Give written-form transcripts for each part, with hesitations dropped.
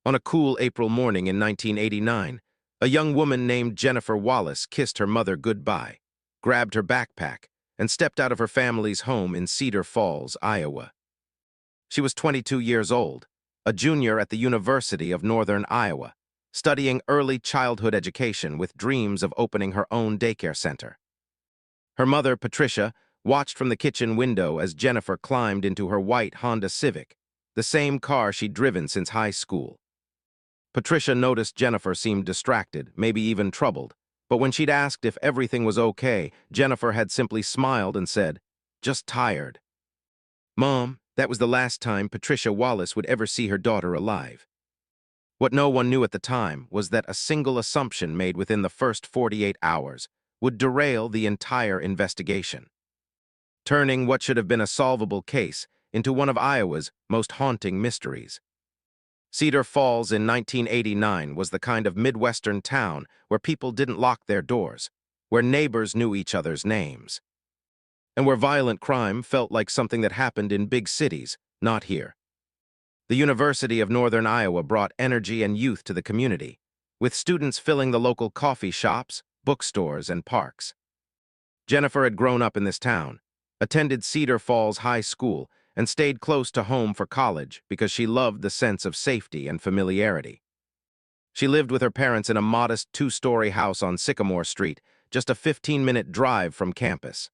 On a cool April morning in 1989, a young woman named Jennifer Wallace kissed her mother goodbye, grabbed her backpack, and stepped out of her family's home in Cedar Falls, Iowa. She was 22 years old, a junior at the University of Northern Iowa, studying early childhood education with dreams of opening her own daycare center. Her mother, Patricia, watched from the kitchen window as Jennifer climbed into her white Honda Civic, the same car she'd driven since high school. Patricia noticed Jennifer seemed distracted, maybe even troubled, but when she'd asked if everything was okay, Jennifer had simply smiled and said, "Just tired." Mom, that was the last time Patricia Wallace would ever see her daughter alive. What no one knew at the time was that a single assumption made within the first 48 hours would derail the entire investigation, turning what should have been a solvable case into one of Iowa's most haunting mysteries. Cedar Falls in 1989 was the kind of Midwestern town where people didn't lock their doors, where neighbors knew each other's names, and where violent crime felt like something that happened in big cities, not here. The University of Northern Iowa brought energy and youth to the community, with students filling the local coffee shops, bookstores, and parks. Jennifer had grown up in this town, attended Cedar Falls High School, and stayed close to home for college because she loved the sense of safety and familiarity. She lived with her parents in a modest two-story house on Sycamore Street, just a 15-minute drive from campus.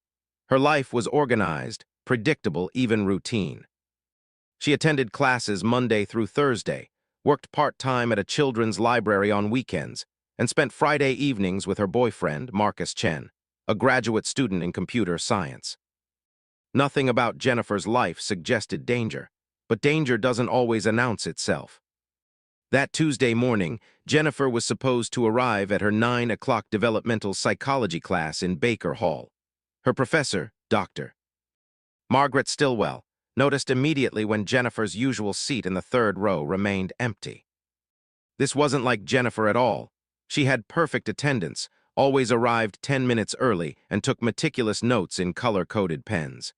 Her life was organized, predictable, even routine. She attended classes Monday through Thursday, worked part-time at a children's library on weekends, and spent Friday evenings with her boyfriend, Marcus Chen, a graduate student in computer science. Nothing about Jennifer's life suggested danger, but danger doesn't always announce itself. That Tuesday morning, Jennifer was supposed to arrive at her 9 o'clock developmental psychology class in Baker Hall. Her professor, Dr. Margaret Stillwell, noticed immediately when Jennifer's usual seat in the third row remained empty. This wasn't like Jennifer at all. She had perfect attendance, always arrived 10 minutes early, and took meticulous notes in color-coded pens.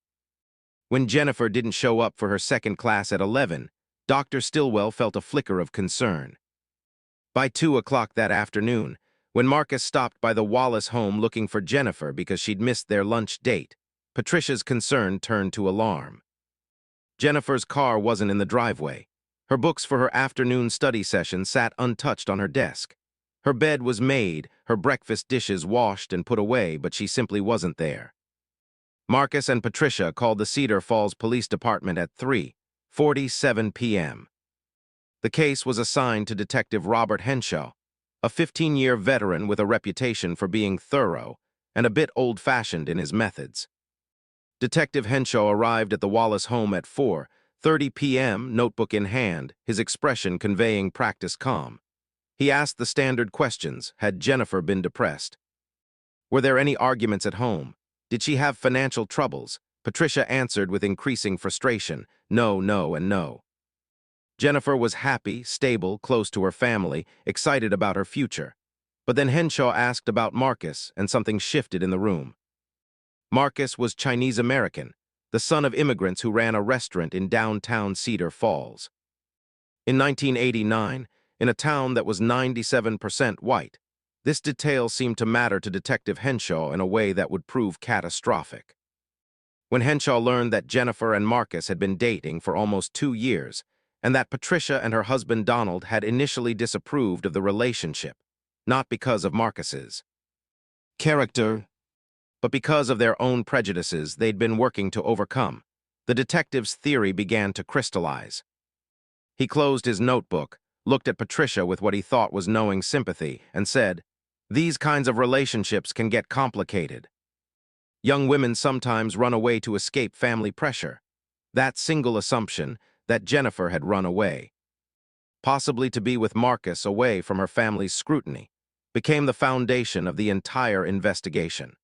When Jennifer didn't show up for her second class at 11, Dr. Stillwell felt a flicker of concern. By 2 o'clock that afternoon, when Marcus stopped by the Wallace home looking for Jennifer because she'd missed their lunch date, Patricia's concern turned to alarm. Jennifer's car wasn't in the driveway. Her books for her afternoon study session sat untouched on her desk. Her bed was made, her breakfast dishes washed and put away, but she simply wasn't there. Marcus and Patricia called the Cedar Falls Police Department at 3:47 p.m. The case was assigned to Detective Robert Henshaw, a 15-year veteran with a reputation for being thorough and a bit old-fashioned in his methods. Detective Henshaw arrived at the Wallace home at 4:30 p.m., notebook in hand, his expression conveying practiced calm. He asked the standard questions. Had Jennifer been depressed? Were there any arguments at home? Did she have financial troubles? Patricia answered with increasing frustration, no, no, and no. Jennifer was happy, stable, close to her family, excited about her future. But then Henshaw asked about Marcus, and something shifted in the room. Marcus was Chinese-American, the son of immigrants who ran a restaurant in downtown Cedar Falls. In 1989, in a town that was 97% white, this detail seemed to matter to Detective Henshaw in a way that would prove catastrophic. When Henshaw learned that Jennifer and Marcus had been dating for almost 2 years, and that Patricia and her husband Donald had initially disapproved of the relationship, not because of Marcus's character, but because of their own prejudices they'd been working to overcome, the detective's theory began to crystallize. He closed his notebook, looked at Patricia with what he thought was knowing sympathy, and said, "These kinds of relationships can get complicated. Young women sometimes run away to escape family pressure." That single assumption, that Jennifer had run away, possibly to be with Marcus away from her family's scrutiny, became the foundation of the entire investigation.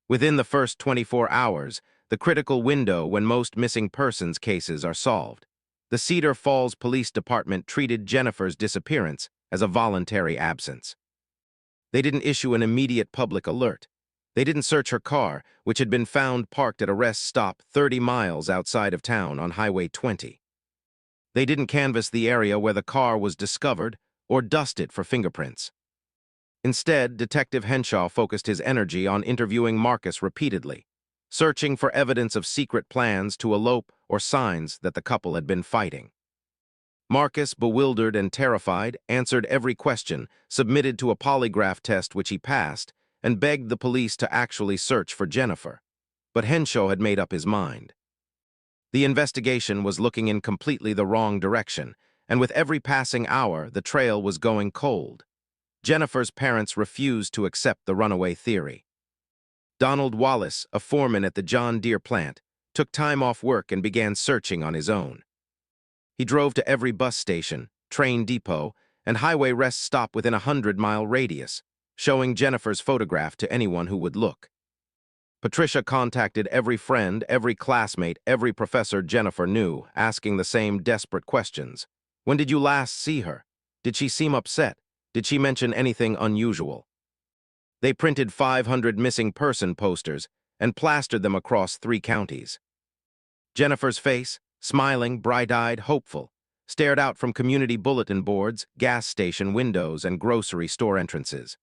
Within the first 24 hours, the critical window when most missing persons cases are solved, the Cedar Falls Police Department treated Jennifer's disappearance as a voluntary absence. They didn't issue an immediate public alert. They didn't search her car, which had been found parked at a rest stop 30 miles outside of town on Highway 20. They didn't canvass the area where the car was discovered or dust it for fingerprints. Instead, Detective Henshaw focused his energy on interviewing Marcus repeatedly, searching for evidence of secret plans to elope or signs that the couple had been fighting. Marcus, bewildered and terrified, answered every question, submitted to a polygraph test which he passed, and begged the police to actually search for Jennifer. But Henshaw had made up his mind. The investigation was looking in completely the wrong direction, and with every passing hour, the trail was going cold. Jennifer's parents refused to accept the runaway theory. Donald Wallace, a foreman at the John Deere plant, took time off work and began searching on his own. He drove to every bus station, train depot, and highway rest stop within a 100-mile radius, showing Jennifer's photograph to anyone who would look. Patricia contacted every friend, every classmate, every professor Jennifer knew, asking the same desperate questions. When did you last see her? Did she seem upset? Did she mention anything unusual? They printed 500 missing person posters and plastered them across 3 counties. Jennifer's face, smiling, bright-eyed, hopeful, stared out from community bulletin boards, gas station windows, and grocery store entrances.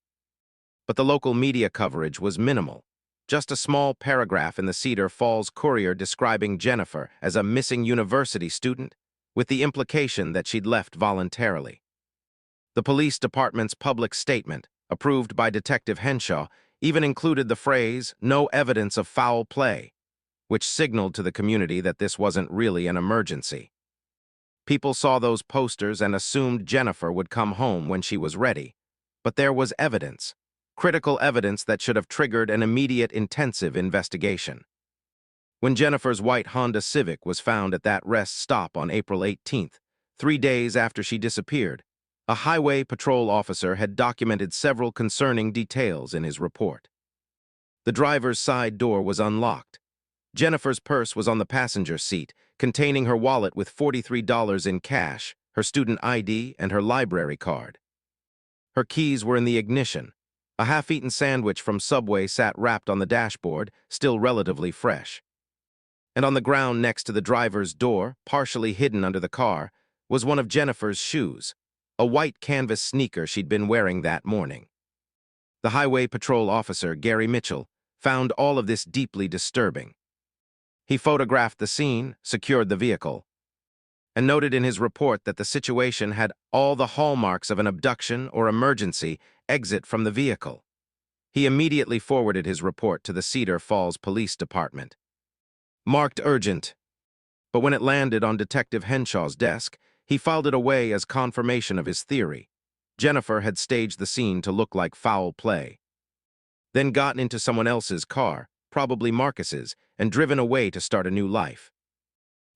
But the local media coverage was minimal. Just a small paragraph in the Cedar Falls Courier describing Jennifer as a missing university student, with the implication that she'd left voluntarily. The police department's public statement, approved by Detective Henshaw, even included the phrase, "no evidence of foul play," which signaled to the community that this wasn't really an emergency. People saw those posters and assumed Jennifer would come home when she was ready. But there was evidence, critical evidence that should have triggered an immediate intensive investigation. When Jennifer's white Honda Civic was found at that rest stop on April 18th, 3 days after she disappeared, a highway patrol officer had documented several concerning details in his report. The driver's side door was unlocked. Jennifer's purse was on the passenger seat, containing her wallet with $43 in cash, her student ID, and her library card. Her keys were in the ignition. A half-eaten sandwich from Subway sat wrapped on the dashboard, still relatively fresh. And on the ground next to the driver's door, partially hidden under the car, was one of Jennifer's shoes, a white canvas sneaker she'd been wearing that morning. The highway patrol officer, Gary Mitchell, found all of this deeply disturbing. He photographed the scene, secured the vehicle, and noted in his report that the situation had all the hallmarks of an abduction or emergency exit from the vehicle. He immediately forwarded his report to the Cedar Falls Police Department. Marked urgent. But when it landed on Detective Henshaw's desk, he filed it away as confirmation of his theory. Jennifer had staged the scene to look like foul play, then gotten into someone else's car, probably Marcus's, and driven away to start a new life.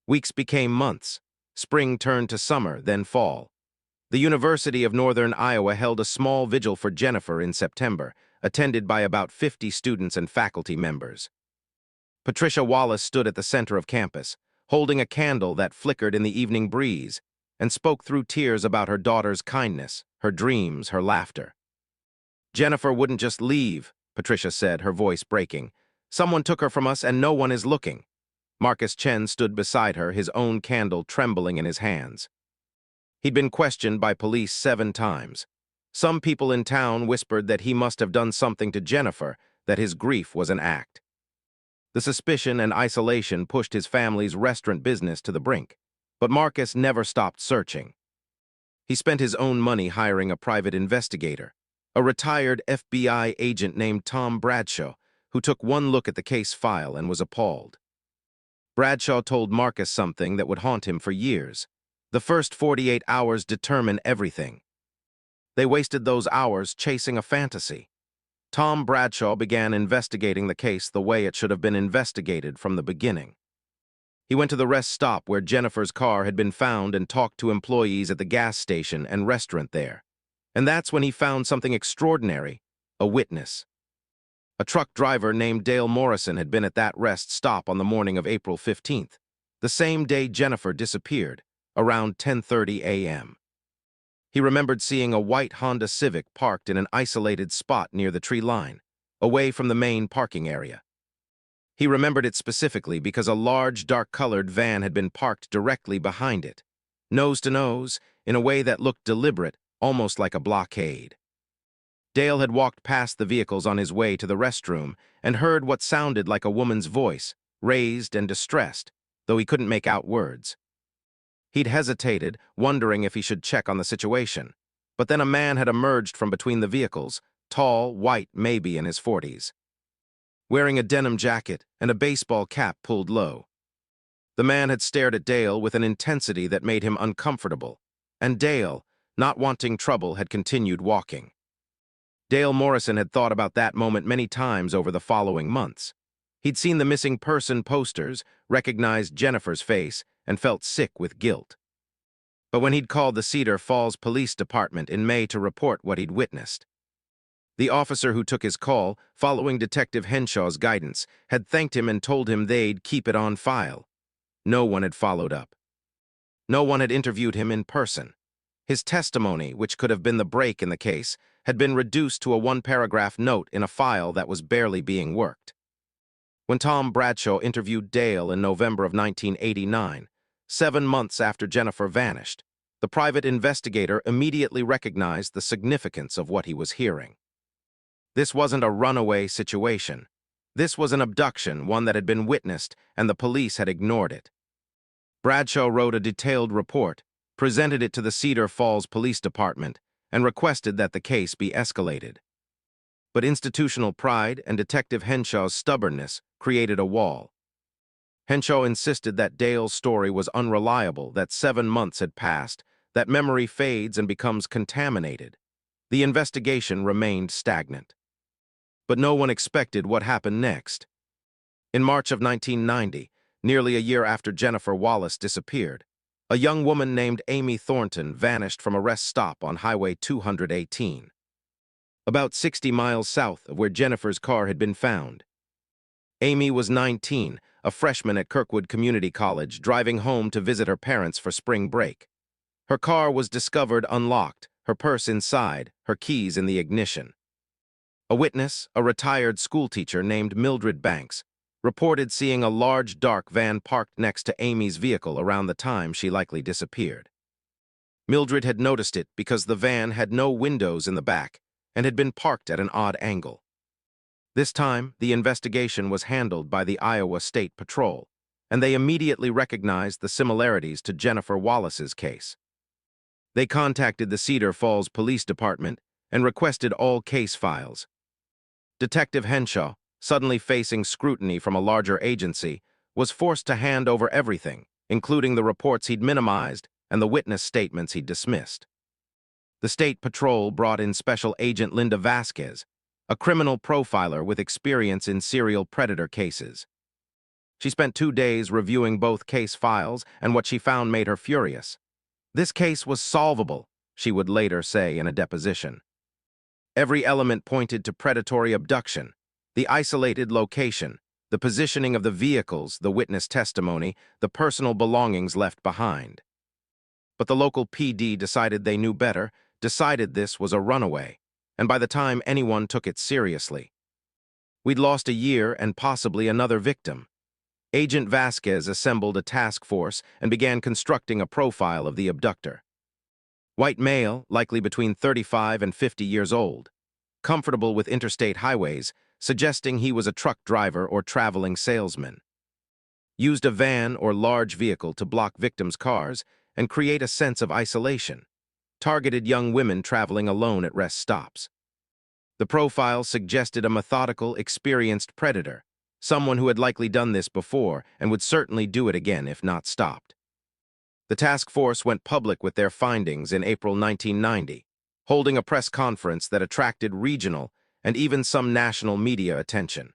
Weeks became months. Spring turned to summer, then fall. The University of Northern Iowa held a small vigil for Jennifer in September, attended by about 50 students and faculty members. Patricia Wallace stood at the center of campus, holding a candle that flickered in the evening breeze, and spoke through tears about her daughter's kindness, her dreams, her laughter. "Jennifer wouldn't just leave," Patricia said, her voice breaking. "Someone took her from us and no one is looking." Marcus Chen stood beside her, his own candle trembling in his hands. He'd been questioned by police 7 times. Some people in town whispered that he must have done something to Jennifer, that his grief was an act. The suspicion and isolation pushed his family's restaurant business to the brink, but Marcus never stopped searching. He spent his own money hiring a private investigator, a retired FBI agent named Tom Bradshaw, who took one look at the case file and was appalled. Bradshaw told Marcus something that would haunt him for years. The first 48 hours determine everything. They wasted those hours chasing a fantasy. Tom Bradshaw began investigating the case the way it should have been investigated from the beginning. He went to the rest stop where Jennifer's car had been found and talked to employees at the gas station and restaurant there. And that's when he found something extraordinary, a witness. A truck driver named Dale Morrison had been at that rest stop on the morning of April 15th, the same day Jennifer disappeared, around 10:30 a.m. He remembered seeing a white Honda Civic parked in an isolated spot near the tree line, away from the main parking area. He remembered it specifically because a large, dark-colored van had been parked directly behind it. nose to nose, in a way that looked deliberate, almost like a blockade. Dale had walked past the vehicles on his way to the restroom and heard what sounded like a woman's voice, raised and distressed, though he couldn't make out words. He'd hesitated, wondering if he should check on the situation. But then a man had emerged from between the vehicles, tall, white, maybe in his 40s. Wearing a denim jacket and a baseball cap pulled low. The man had stared at Dale with an intensity that made him uncomfortable, and Dale, not wanting trouble, had continued walking. Dale Morrison had thought about that moment many times over the following months. He'd seen the missing person posters, recognized Jennifer's face, and felt sick with guilt. But when he'd called the Cedar Falls Police Department in May to report what he'd witnessed, the officer who took his call, following Detective Henshaw's guidance, had thanked him and told him they'd keep it on file. No one had followed up. No one had interviewed him in person. His testimony, which could have been the break in the case, had been reduced to a one-paragraph note in a file that was barely being worked. When Tom Bradshaw interviewed Dale in November of 1989, 7 months after Jennifer vanished, the private investigator immediately recognized the significance of what he was hearing. This wasn't a runaway situation. This was an abduction, one that had been witnessed, and the police had ignored it. Bradshaw wrote a detailed report, presented it to the Cedar Falls Police Department, and requested that the case be escalated. But institutional pride and Detective Henshaw's stubbornness created a wall. Henshaw insisted that Dale's story was unreliable, that 7 months had passed, that memory fades and becomes contaminated. The investigation remained stagnant. But no one expected what happened next. In March of 1990, nearly a year after Jennifer Wallace disappeared, a young woman named Amy Thornton vanished from a rest stop on Highway 218, about 60 miles south of where Jennifer's car had been found. Amy was 19, a freshman at Kirkwood Community College, driving home to visit her parents for spring break. Her car was discovered unlocked, her purse inside, her keys in the ignition. A witness, a retired schoolteacher named Mildred Banks, reported seeing a large dark van parked next to Amy's vehicle around the time she likely disappeared. Mildred had noticed it because the van had no windows in the back and had been parked at an odd angle. This time, the investigation was handled by the Iowa State Patrol, and they immediately recognized the similarities to Jennifer Wallace's case. They contacted the Cedar Falls Police Department and requested all case files. Detective Henshaw, suddenly facing scrutiny from a larger agency, was forced to hand over everything, including the reports he'd minimized and the witness statements he'd dismissed. The State Patrol brought in Special Agent Linda Vasquez, a criminal profiler with experience in serial predator cases. She spent 2 days reviewing both case files, and what she found made her furious. This case was solvable, she would later say in a deposition. Every element pointed to predatory abduction: the isolated location, the positioning of the vehicles, the witness testimony, the personal belongings left behind. But the local PD decided they knew better, decided this was a runaway, and by the time anyone took it seriously, we'd lost a year and possibly another victim. Agent Vasquez assembled a task force and began constructing a profile of the abductor. White male, likely between 35 and 50 years old, comfortable with interstate highways, suggesting he was a truck driver or traveling salesman. Used a van or large vehicle to block victims' cars and create a sense of isolation. Targeted young women traveling alone at rest stops. The profile suggested a methodical, experienced predator, someone who had likely done this before and would certainly do it again if not stopped. The task force went public with their findings in April 1990, holding a press conference that attracted regional and even some national media attention.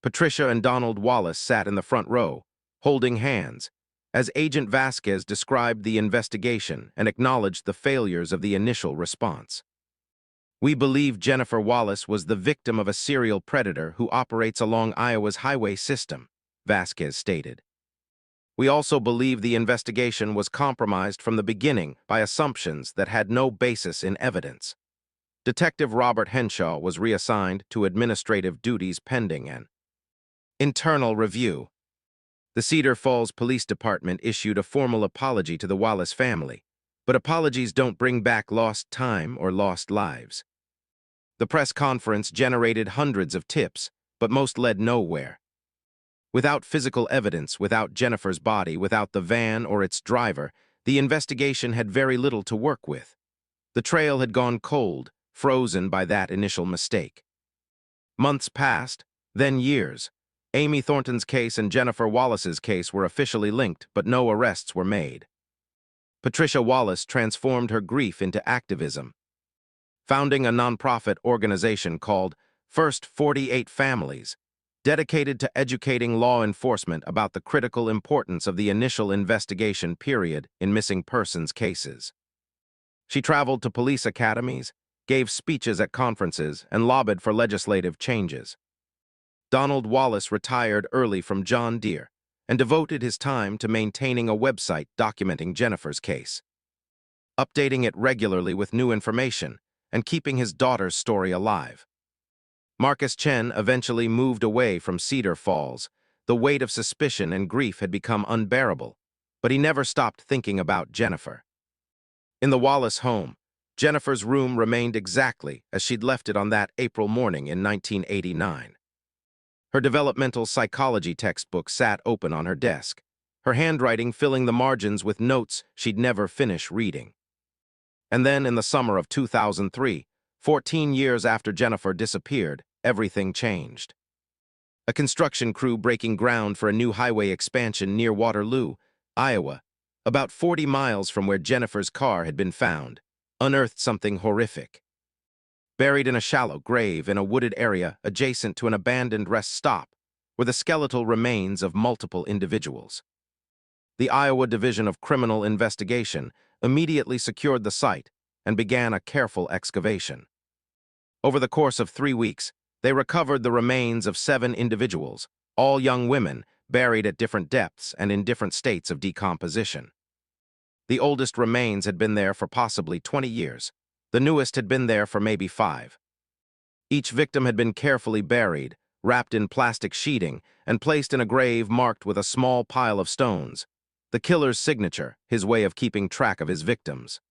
Patricia and Donald Wallace sat in the front row, holding hands, as Agent Vasquez described the investigation and acknowledged the failures of the initial response. "We believe Jennifer Wallace was the victim of a serial predator who operates along Iowa's highway system," Vasquez stated. "We also believe the investigation was compromised from the beginning by assumptions that had no basis in evidence." Detective Robert Henshaw was reassigned to administrative duties pending an internal review. The Cedar Falls Police Department issued a formal apology to the Wallace family, but apologies don't bring back lost time or lost lives. The press conference generated hundreds of tips, but most led nowhere. Without physical evidence, without Jennifer's body, without the van or its driver, the investigation had very little to work with. The trail had gone cold, frozen by that initial mistake. Months passed, then years. Amy Thornton's case and Jennifer Wallace's case were officially linked, but no arrests were made. Patricia Wallace transformed her grief into activism, founding a nonprofit organization called First 48 Families, dedicated to educating law enforcement about the critical importance of the initial investigation period in missing persons cases. She traveled to police academies, gave speeches at conferences, and lobbied for legislative changes. Donald Wallace retired early from John Deere and devoted his time to maintaining a website documenting Jennifer's case, updating it regularly with new information, and keeping his daughter's story alive. Marcus Chen eventually moved away from Cedar Falls. The weight of suspicion and grief had become unbearable, but he never stopped thinking about Jennifer. In the Wallace home, Jennifer's room remained exactly as she'd left it on that April morning in 1989. Her developmental psychology textbook sat open on her desk, her handwriting filling the margins with notes she'd never finish reading. And then, in the summer of 2003, 14 years after Jennifer disappeared, everything changed. A construction crew breaking ground for a new highway expansion near Waterloo, Iowa, about 40 miles from where Jennifer's car had been found, unearthed something horrific. Buried in a shallow grave in a wooded area adjacent to an abandoned rest stop were the skeletal remains of multiple individuals. The Iowa Division of Criminal Investigation immediately secured the site and began a careful excavation. Over the course of 3 weeks, they recovered the remains of 7 individuals, all young women, buried at different depths and in different states of decomposition. The oldest remains had been there for possibly 20 years. The newest had been there for maybe 5. Each victim had been carefully buried, wrapped in plastic sheeting, and placed in a grave marked with a small pile of stones, the killer's signature, his way of keeping track of his victims.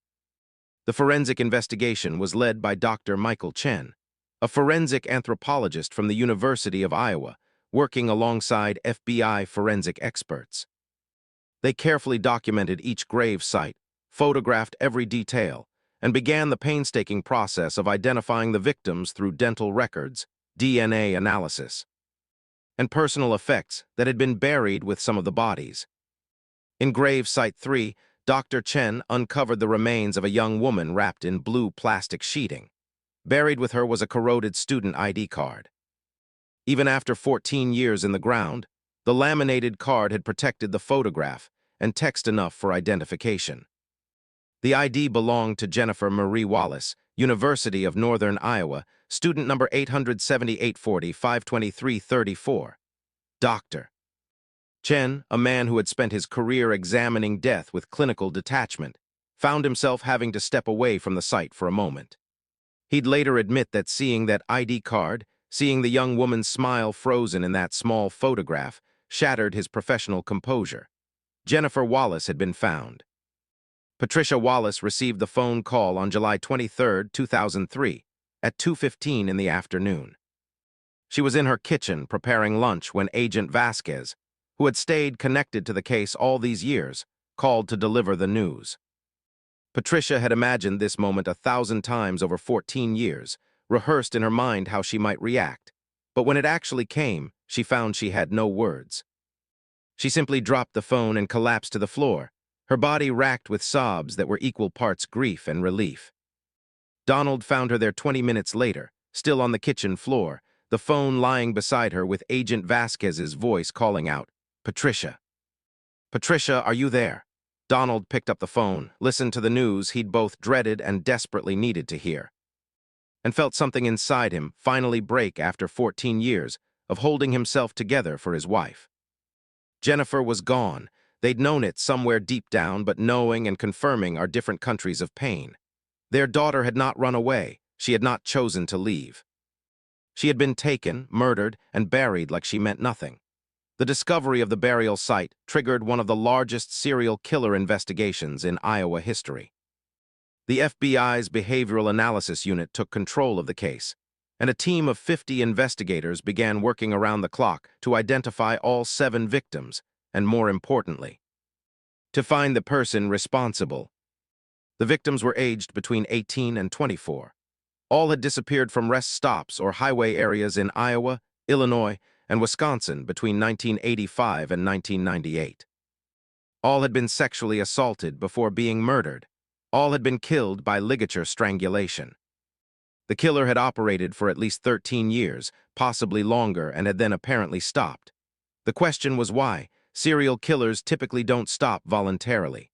The forensic investigation was led by Dr. Michael Chen, a forensic anthropologist from the University of Iowa, working alongside FBI forensic experts. They carefully documented each grave site, photographed every detail, and began the painstaking process of identifying the victims through dental records, DNA analysis, and personal effects that had been buried with some of the bodies. In grave site 3, Dr. Chen uncovered the remains of a young woman wrapped in blue plastic sheeting. Buried with her was a corroded student ID card. Even after 14 years in the ground, the laminated card had protected the photograph and text enough for identification. The ID belonged to Jennifer Marie Wallace, University of Northern Iowa, student number 87840-52334. Dr. Chen, a man who had spent his career examining death with clinical detachment, found himself having to step away from the site for a moment. He'd later admit that seeing that ID card, seeing the young woman's smile frozen in that small photograph, shattered his professional composure. Jennifer Wallace had been found. Patricia Wallace received the phone call on July 23, 2003, at 2:15 in the afternoon. She was in her kitchen preparing lunch when Agent Vasquez, who had stayed connected to the case all these years, called to deliver the news. Patricia had imagined this moment 1,000 times over 14 years, rehearsed in her mind how she might react, but when it actually came, she found she had no words. She simply dropped the phone and collapsed to the floor, her body racked with sobs that were equal parts grief and relief. Donald found her there 20 minutes later, still on the kitchen floor, the phone lying beside her with Agent Vasquez's voice calling out, "Patricia. Patricia, are you there?" Donald picked up the phone, listened to the news he'd both dreaded and desperately needed to hear, and felt something inside him finally break after 14 years of holding himself together for his wife. Jennifer was gone. They'd known it somewhere deep down, but knowing and confirming are different countries of pain. Their daughter had not run away. She had not chosen to leave. She had been taken, murdered, and buried like she meant nothing. The discovery of the burial site triggered one of the largest serial killer investigations in Iowa history. The FBI's Behavioral Analysis Unit took control of the case, and a team of 50 investigators began working around the clock to identify all 7 victims, and more importantly, to find the person responsible. The victims were aged between 18 and 24. All had disappeared from rest stops or highway areas in Iowa, Illinois, and Wisconsin between 1985 and 1998. All had been sexually assaulted before being murdered. All had been killed by ligature strangulation. The killer had operated for at least 13 years, possibly longer, and had then apparently stopped. The question was why. Serial killers typically don't stop voluntarily.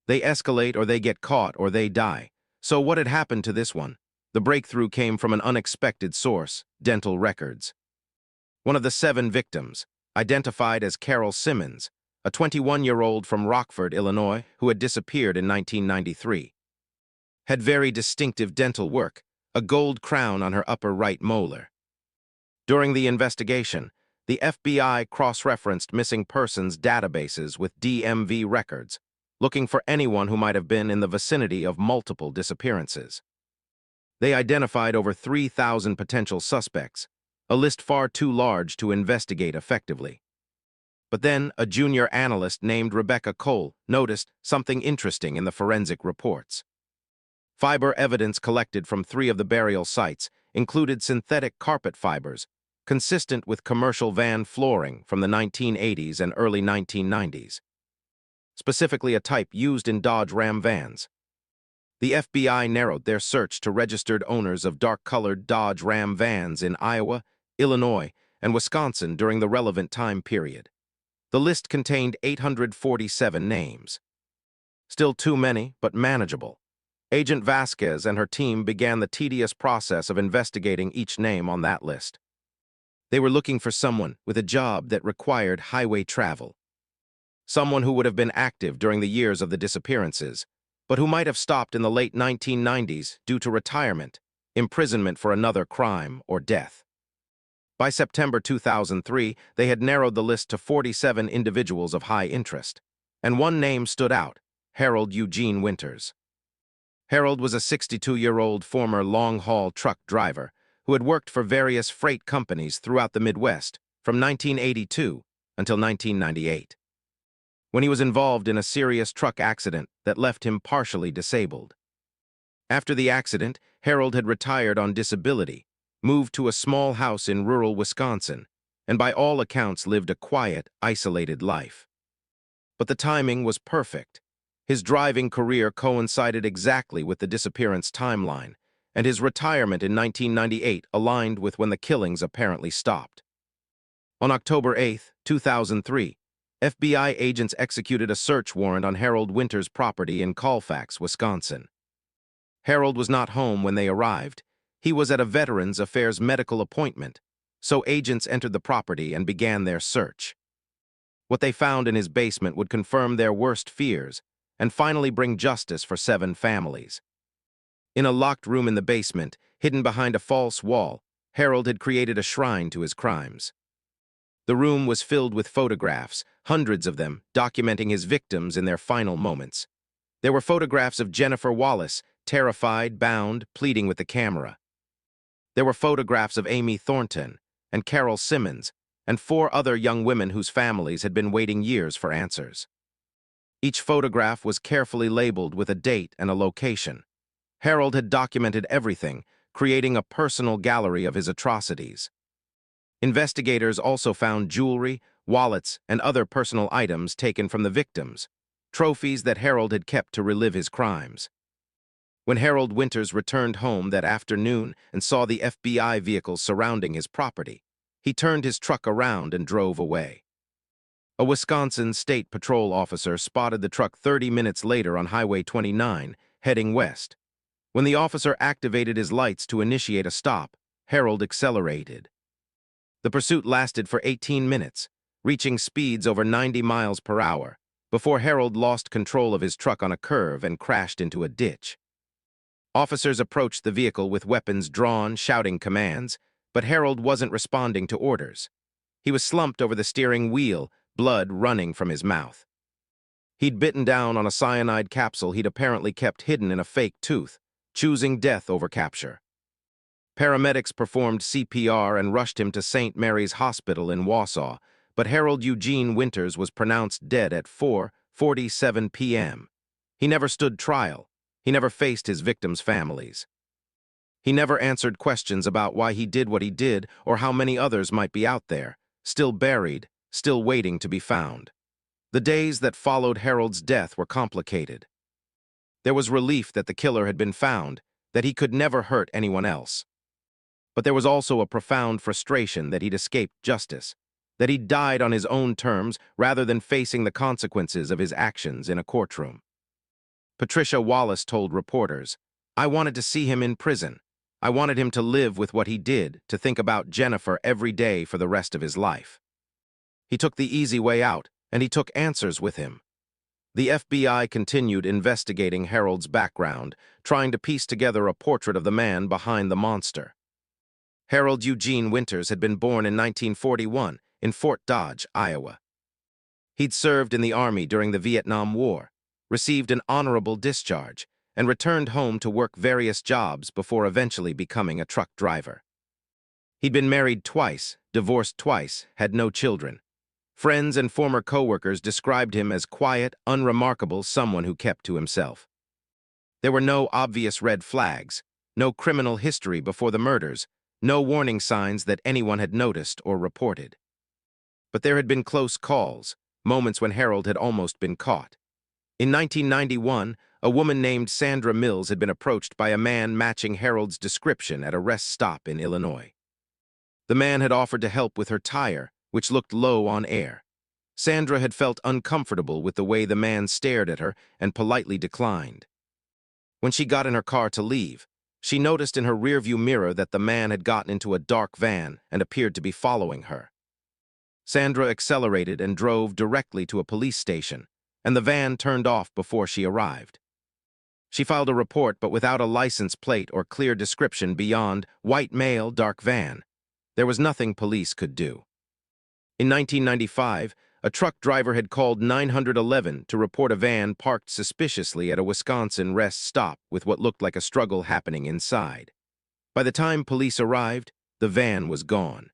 They escalate, or they get caught, or they die. So what had happened to this one? The breakthrough came from an unexpected source: dental records. One of the 7 victims, identified as Carol Simmons, a 21-year-old from Rockford, Illinois, who had disappeared in 1993, had very distinctive dental work, a gold crown on her upper right molar. During the investigation, the FBI cross-referenced missing persons databases with DMV records, looking for anyone who might have been in the vicinity of multiple disappearances. They identified over 3,000 potential suspects, a list far too large to investigate effectively. But then a junior analyst named Rebecca Cole noticed something interesting in the forensic reports. Fiber evidence collected from 3 of the burial sites included synthetic carpet fibers, consistent with commercial van flooring from the 1980s and early 1990s, specifically a type used in Dodge Ram vans. The FBI narrowed their search to registered owners of dark-colored Dodge Ram vans in Iowa, Illinois, and Wisconsin during the relevant time period. The list contained 847 names. Still too many, but manageable. Agent Vasquez and her team began the tedious process of investigating each name on that list. They were looking for someone with a job that required highway travel. Someone who would have been active during the years of the disappearances, but who might have stopped in the late 1990s due to retirement, imprisonment for another crime, or death. By September 2003, they had narrowed the list to 47 individuals of high interest, and one name stood out: Harold Eugene Winters. Harold was a 62-year-old former long-haul truck driver who had worked for various freight companies throughout the Midwest from 1982 until 1998, when he was involved in a serious truck accident that left him partially disabled. After the accident, Harold had retired on disability, moved to a small house in rural Wisconsin, and by all accounts lived a quiet, isolated life. But the timing was perfect. His driving career coincided exactly with the disappearance timeline, and his retirement in 1998 aligned with when the killings apparently stopped. On October 8, 2003, FBI agents executed a search warrant on Harold Winters' property in Colfax, Wisconsin. Harold was not home when they arrived. He was at a Veterans Affairs medical appointment, so agents entered the property and began their search. What they found in his basement would confirm their worst fears and finally bring justice for 7 families. In a locked room in the basement, hidden behind a false wall, Harold had created a shrine to his crimes. The room was filled with photographs, hundreds of them, documenting his victims in their final moments. There were photographs of Jennifer Wallace, terrified, bound, pleading with the camera. There were photographs of Amy Thornton and Carol Simmons and 4 other young women whose families had been waiting years for answers. Each photograph was carefully labeled with a date and a location. Harold had documented everything, creating a personal gallery of his atrocities. Investigators also found jewelry, wallets, and other personal items taken from the victims, trophies that Harold had kept to relive his crimes. When Harold Winters returned home that afternoon and saw the FBI vehicles surrounding his property, he turned his truck around and drove away. A Wisconsin State Patrol officer spotted the truck 30 minutes later on Highway 29, heading west. When the officer activated his lights to initiate a stop, Harold accelerated. The pursuit lasted for 18 minutes, reaching speeds over 90 miles per hour, before Harold lost control of his truck on a curve and crashed into a ditch. Officers approached the vehicle with weapons drawn, shouting commands, but Harold wasn't responding to orders. He was slumped over the steering wheel, blood running from his mouth. He'd bitten down on a cyanide capsule he'd apparently kept hidden in a fake tooth, choosing death over capture. Paramedics performed CPR and rushed him to St. Mary's Hospital in Wausau, but Harold Eugene Winters was pronounced dead at 4:47 p.m. He never stood trial. He never faced his victims' families. He never answered questions about why he did what he did or how many others might be out there, still buried, still waiting to be found. The days that followed Harold's death were complicated. There was relief that the killer had been found, that he could never hurt anyone else. But there was also a profound frustration that he'd escaped justice, that he'd died on his own terms rather than facing the consequences of his actions in a courtroom. Patricia Wallace told reporters, "I wanted to see him in prison. I wanted him to live with what he did, to think about Jennifer every day for the rest of his life." He took the easy way out, and he took answers with him. The FBI continued investigating Harold's background, trying to piece together a portrait of the man behind the monster. Harold Eugene Winters had been born in 1941 in Fort Dodge, Iowa. He'd served in the Army during the Vietnam War, received an honorable discharge, and returned home to work various jobs before eventually becoming a truck driver. He'd been married twice, divorced twice, had no children. Friends and former co-workers described him as quiet, unremarkable, someone who kept to himself. There were no obvious red flags, no criminal history before the murders, no warning signs that anyone had noticed or reported. But there had been close calls, moments when Harold had almost been caught. In 1991, a woman named Sandra Mills had been approached by a man matching Harold's description at a rest stop in Illinois. The man had offered to help with her tire, which looked low on air. Sandra had felt uncomfortable with the way the man stared at her and politely declined. When she got in her car to leave, she noticed in her rearview mirror that the man had gotten into a dark van and appeared to be following her. Sandra accelerated and drove directly to a police station, and the van turned off before she arrived. She filed a report, but without a license plate or clear description beyond white male, dark van. There was nothing police could do. In 1995, a truck driver had called 911 to report a van parked suspiciously at a Wisconsin rest stop with what looked like a struggle happening inside. By the time police arrived, the van was gone.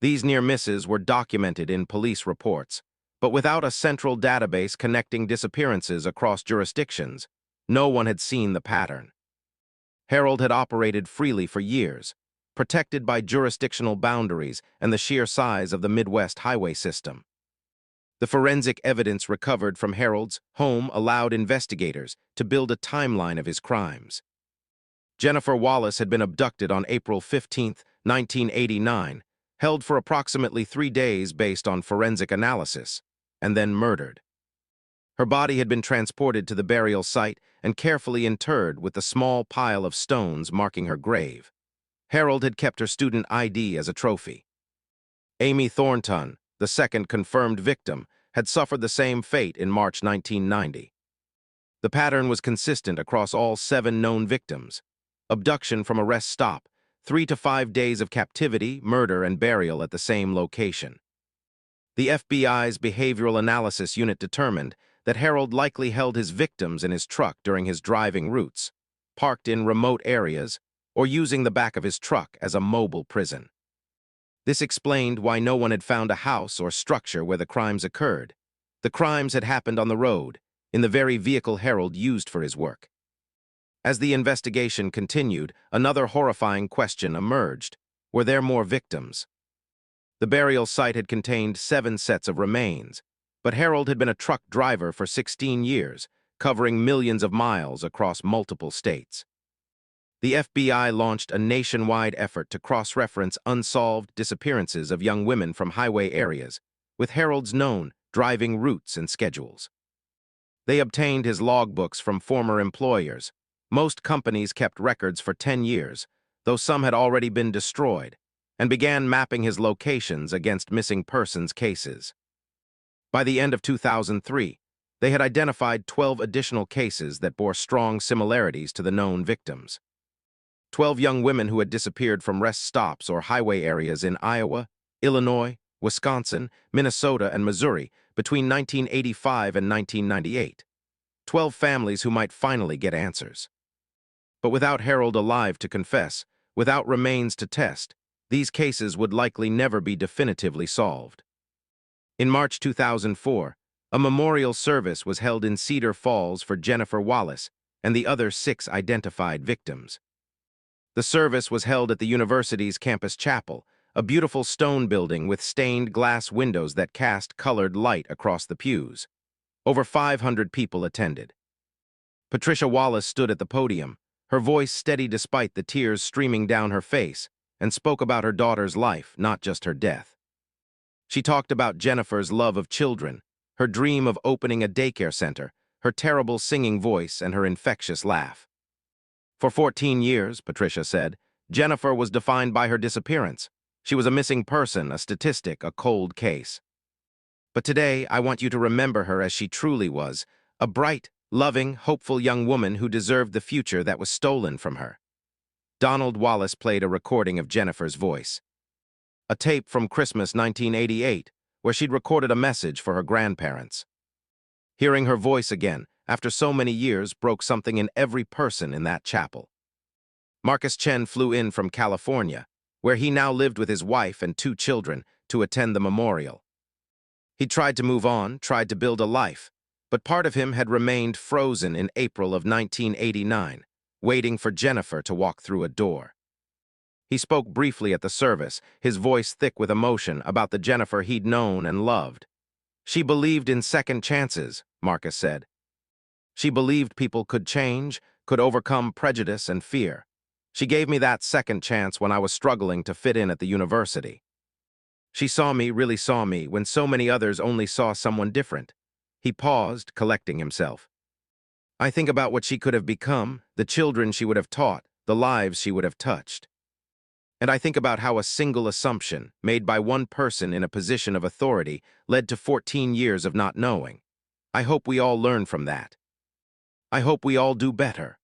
These near misses were documented in police reports, but without a central database connecting disappearances across jurisdictions, no one had seen the pattern. Harold had operated freely for years, protected by jurisdictional boundaries and the sheer size of the Midwest highway system. The forensic evidence recovered from Harold's home allowed investigators to build a timeline of his crimes. Jennifer Wallace had been abducted on April 15, 1989, held for approximately 3 days based on forensic analysis, and then murdered. Her body had been transported to the burial site and carefully interred with the small pile of stones marking her grave. Harold had kept her student ID as a trophy. Amy Thornton, the second confirmed victim, had suffered the same fate in March 1990. The pattern was consistent across all 7 known victims: abduction from a rest stop, 3 to 5 days of captivity, murder, and burial at the same location. The FBI's behavioral analysis unit determined that Harold likely held his victims in his truck during his driving routes, parked in remote areas, or using the back of his truck as a mobile prison. This explained why no one had found a house or structure where the crimes occurred. The crimes had happened on the road, in the very vehicle Harold used for his work. As the investigation continued, another horrifying question emerged. Were there more victims? The burial site had contained 7 sets of remains, but Harold had been a truck driver for 16 years, covering millions of miles across multiple states. The FBI launched a nationwide effort to cross-reference unsolved disappearances of young women from highway areas, with Harold's known driving routes and schedules. They obtained his logbooks from former employers. Most companies kept records for 10 years, though some had already been destroyed, and began mapping his locations against missing persons cases. By the end of 2003, they had identified 12 additional cases that bore strong similarities to the known victims. 12 young women who had disappeared from rest stops or highway areas in Iowa, Illinois, Wisconsin, Minnesota, and Missouri between 1985 and 1998. 12 families who might finally get answers. But without Harold alive to confess, without remains to test, these cases would likely never be definitively solved. In March 2004, a memorial service was held in Cedar Falls for Jennifer Wallace and the other 6 identified victims. The service was held at the university's campus chapel, a beautiful stone building with stained glass windows that cast colored light across the pews. Over 500 people attended. Patricia Wallace stood at the podium, her voice steady despite the tears streaming down her face, and spoke about her daughter's life, not just her death. She talked about Jennifer's love of children, her dream of opening a daycare center, her terrible singing voice, and her infectious laugh. For 14 years, Patricia said, Jennifer was defined by her disappearance. She was a missing person, a statistic, a cold case. But today, I want you to remember her as she truly was, a bright, loving, hopeful young woman who deserved the future that was stolen from her. Donald Wallace played a recording of Jennifer's voice. A tape from Christmas 1988, where she'd recorded a message for her grandparents. Hearing her voice again, after so many years, broke something in every person in that chapel. Marcus Chen flew in from California, where he now lived with his wife and 2 children, to attend the memorial. He tried to move on, tried to build a life, but part of him had remained frozen in April of 1989, waiting for Jennifer to walk through a door. He spoke briefly at the service, his voice thick with emotion, about the Jennifer he'd known and loved. She believed in second chances, Marcus said. She believed people could change, could overcome prejudice and fear. She gave me that second chance when I was struggling to fit in at the university. She saw me, really saw me, when so many others only saw someone different. He paused, collecting himself. I think about what she could have become, the children she would have taught, the lives she would have touched. And I think about how a single assumption, made by one person in a position of authority, led to 14 years of not knowing. I hope we all learn from that. I hope we all do better.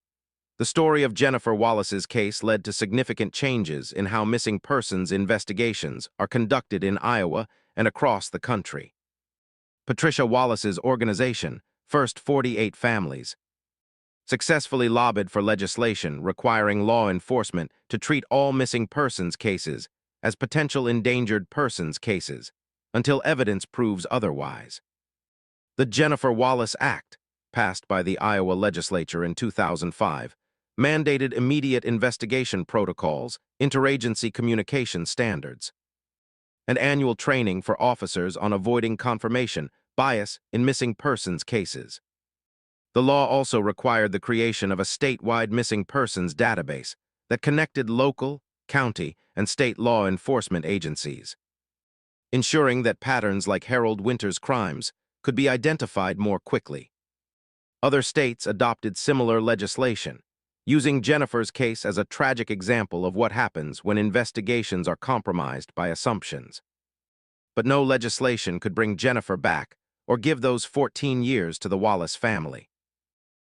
The story of Jennifer Wallace's case led to significant changes in how missing persons investigations are conducted in Iowa and across the country. Patricia Wallace's organization, First 48 Families, successfully lobbied for legislation requiring law enforcement to treat all missing persons cases as potential endangered persons cases until evidence proves otherwise. The Jennifer Wallace Act, passed by the Iowa legislature in 2005, mandated immediate investigation protocols, interagency communication standards, and annual training for officers on avoiding confirmation bias in missing persons cases. The law also required the creation of a statewide missing persons database that connected local, county, and state law enforcement agencies, ensuring that patterns like Harold Winter's crimes could be identified more quickly. Other states adopted similar legislation, using Jennifer's case as a tragic example of what happens when investigations are compromised by assumptions. But no legislation could bring Jennifer back or give those 14 years to the Wallace family.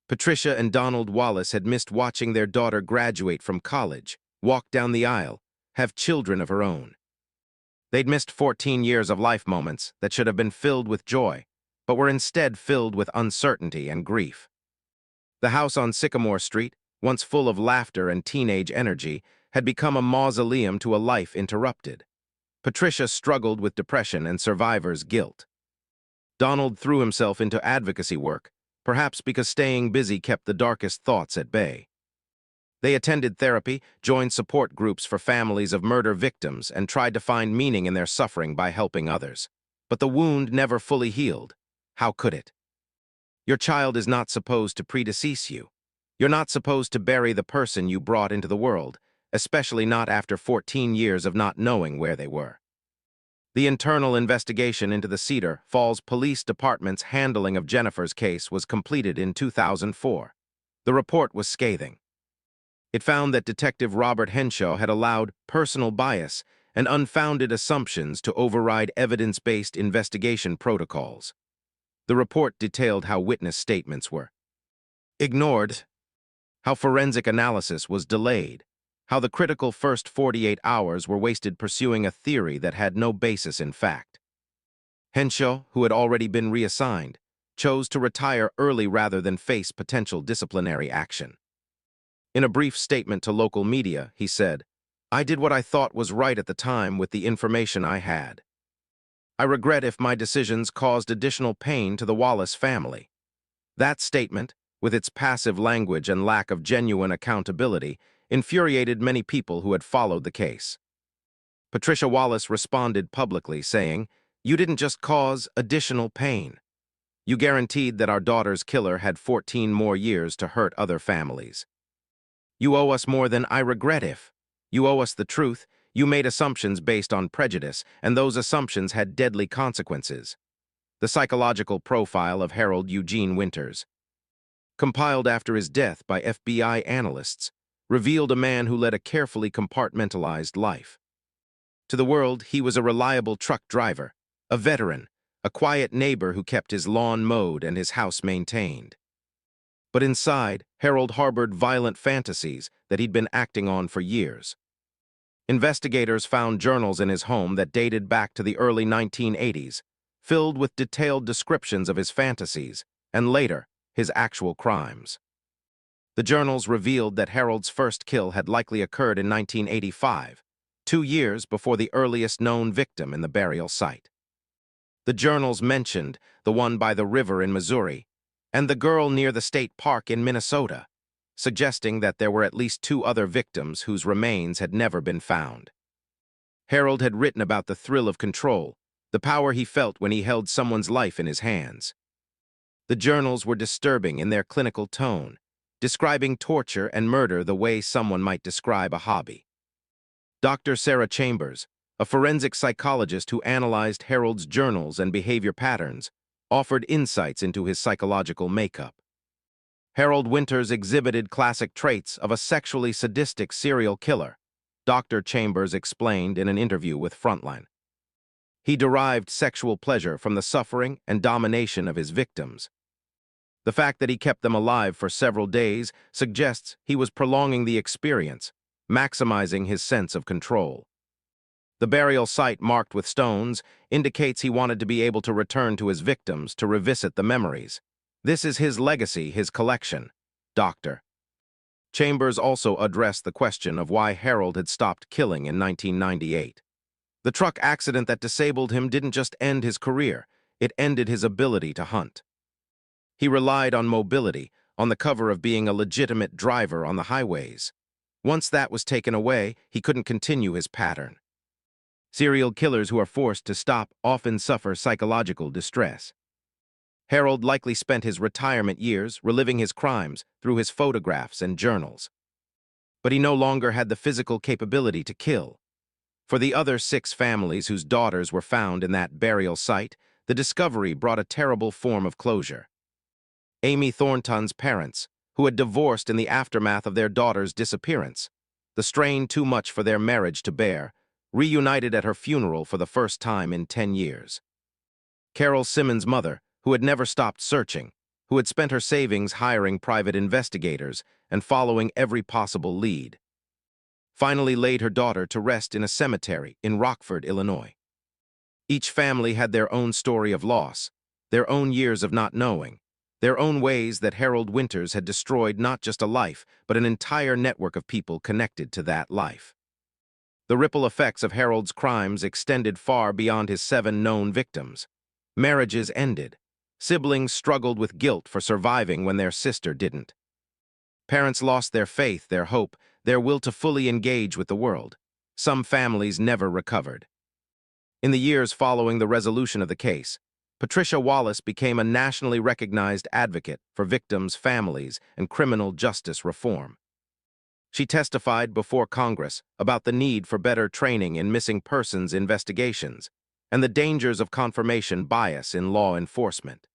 Patricia and Donald Wallace had missed watching their daughter graduate from college, walk down the aisle, have children of her own. They'd missed 14 years of life moments that should have been filled with joy, but were instead filled with uncertainty and grief. The house on Sycamore Street, once full of laughter and teenage energy, had become a mausoleum to a life interrupted. Patricia struggled with depression and survivor's guilt. Donald threw himself into advocacy work, perhaps because staying busy kept the darkest thoughts at bay. They attended therapy, joined support groups for families of murder victims, and tried to find meaning in their suffering by helping others. But the wound never fully healed. How could it? Your child is not supposed to predecease you. You're not supposed to bury the person you brought into the world, especially not after 14 years of not knowing where they were. The internal investigation into the Cedar Falls Police Department's handling of Jennifer's case was completed in 2004. The report was scathing. It found that Detective Robert Henshaw had allowed personal bias and unfounded assumptions to override evidence-based investigation protocols. The report detailed how witness statements were ignored, how forensic analysis was delayed, how the critical first 48 hours were wasted pursuing a theory that had no basis in fact. Henshaw, who had already been reassigned, chose to retire early rather than face potential disciplinary action. In a brief statement to local media, he said, "I did what I thought was right at the time with the information I had. I regret if my decisions caused additional pain to the Wallace family." That statement, with its passive language and lack of genuine accountability, infuriated many people who had followed the case. Patricia Wallace responded publicly, saying, "You didn't just cause additional pain. You guaranteed that our daughter's killer had 14 more years to hurt other families. You owe us more than I regret if. You owe us the truth. You made assumptions based on prejudice, and those assumptions had deadly consequences." The psychological profile of Harold Eugene Winters, compiled after his death by FBI analysts, revealed a man who led a carefully compartmentalized life. To the world, he was a reliable truck driver, a veteran, a quiet neighbor who kept his lawn mowed and his house maintained. But inside, Harold harbored violent fantasies that he'd been acting on for years. Investigators found journals in his home that dated back to the early 1980s, filled with detailed descriptions of his fantasies, and later, his actual crimes. The journals revealed that Harold's first kill had likely occurred in 1985, 2 years before the earliest known victim in the burial site. The journals mentioned the one by the river in Missouri and the girl near the state park in Minnesota, suggesting that there were at least 2 other victims whose remains had never been found. Harold had written about the thrill of control, the power he felt when he held someone's life in his hands. The journals were disturbing in their clinical tone, describing torture and murder the way someone might describe a hobby. Dr. Sarah Chambers, a forensic psychologist who analyzed Harold's journals and behavior patterns, offered insights into his psychological makeup. Harold Winters exhibited classic traits of a sexually sadistic serial killer, Dr. Chambers explained in an interview with Frontline. He derived sexual pleasure from the suffering and domination of his victims. The fact that he kept them alive for several days suggests he was prolonging the experience, maximizing his sense of control. The burial site marked with stones indicates he wanted to be able to return to his victims to revisit the memories. This is his legacy, his collection. Dr. Chambers also addressed the question of why Harold had stopped killing in 1998. The truck accident that disabled him didn't just end his career, it ended his ability to hunt. He relied on mobility, on the cover of being a legitimate driver on the highways. Once that was taken away, he couldn't continue his pattern. Serial killers who are forced to stop often suffer psychological distress. Harold likely spent his retirement years reliving his crimes through his photographs and journals. But he no longer had the physical capability to kill. For the other 6 families whose daughters were found in that burial site, the discovery brought a terrible form of closure. Amy Thornton's parents, who had divorced in the aftermath of their daughter's disappearance, the strain too much for their marriage to bear, reunited at her funeral for the first time in 10 years. Carol Simmons' mother, who had never stopped searching, who had spent her savings hiring private investigators and following every possible lead, finally laid her daughter to rest in a cemetery in Rockford, Illinois. Each family had their own story of loss, their own years of not knowing, their own ways that Harold Winters had destroyed not just a life, but an entire network of people connected to that life. The ripple effects of Harold's crimes extended far beyond his 7 known victims. Marriages ended. Siblings struggled with guilt for surviving when their sister didn't. Parents lost their faith, their hope, their will to fully engage with the world. Some families never recovered. In the years following the resolution of the case, Patricia Wallace became a nationally recognized advocate for victims' families and criminal justice reform. She testified before Congress about the need for better training in missing persons investigations and the dangers of confirmation bias in law enforcement.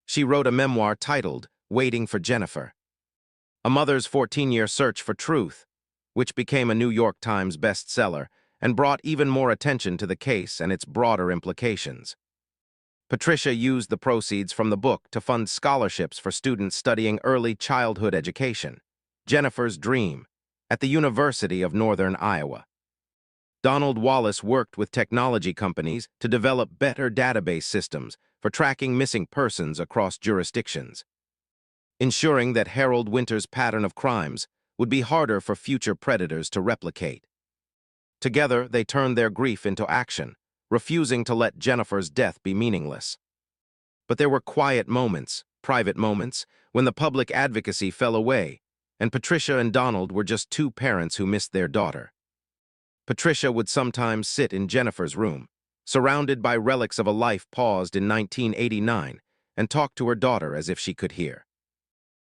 She wrote a memoir titled Waiting for Jennifer, a mother's 14-year search for truth, which became a New York Times bestseller and brought even more attention to the case and its broader implications. Patricia used the proceeds from the book to fund scholarships for students studying early childhood education, Jennifer's Dream, at the University of Northern Iowa. Donald Wallace worked with technology companies to develop better database systems for tracking missing persons across jurisdictions, ensuring that Harold Winter's pattern of crimes would be harder for future predators to replicate. Together, they turned their grief into action, refusing to let Jennifer's death be meaningless. But there were quiet moments, private moments, when the public advocacy fell away, and Patricia and Donald were just two parents who missed their daughter. Patricia would sometimes sit in Jennifer's room, surrounded by relics of a life paused in 1989, and talk to her daughter as if she could hear.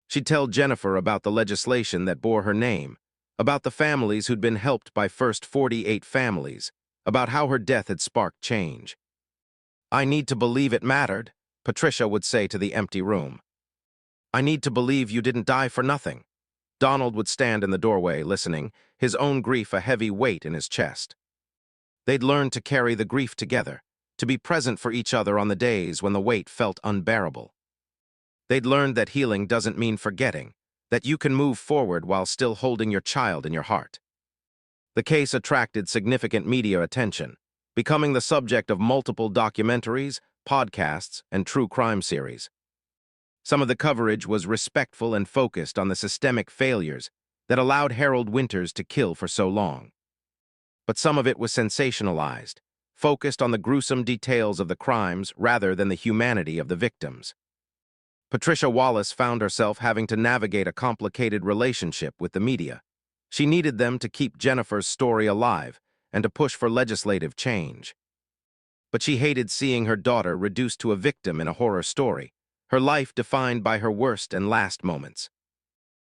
She'd tell Jennifer about the legislation that bore her name, about the families who'd been helped by First 48 families, about how her death had sparked change. "I need to believe it mattered," Patricia would say to the empty room. "I need to believe you didn't die for nothing." Donald would stand in the doorway, listening, his own grief a heavy weight in his chest. They'd learned to carry the grief together, to be present for each other on the days when the weight felt unbearable. They'd learned that healing doesn't mean forgetting, that you can move forward while still holding your child in your heart. The case attracted significant media attention, becoming the subject of multiple documentaries, podcasts, and true crime series. Some of the coverage was respectful and focused on the systemic failures that allowed Harold Winters to kill for so long. But some of it was sensationalized, focused on the gruesome details of the crimes rather than the humanity of the victims. Patricia Wallace found herself having to navigate a complicated relationship with the media. She needed them to keep Jennifer's story alive and to push for legislative change. But she hated seeing her daughter reduced to a victim in a horror story, her life defined by her worst and last moments.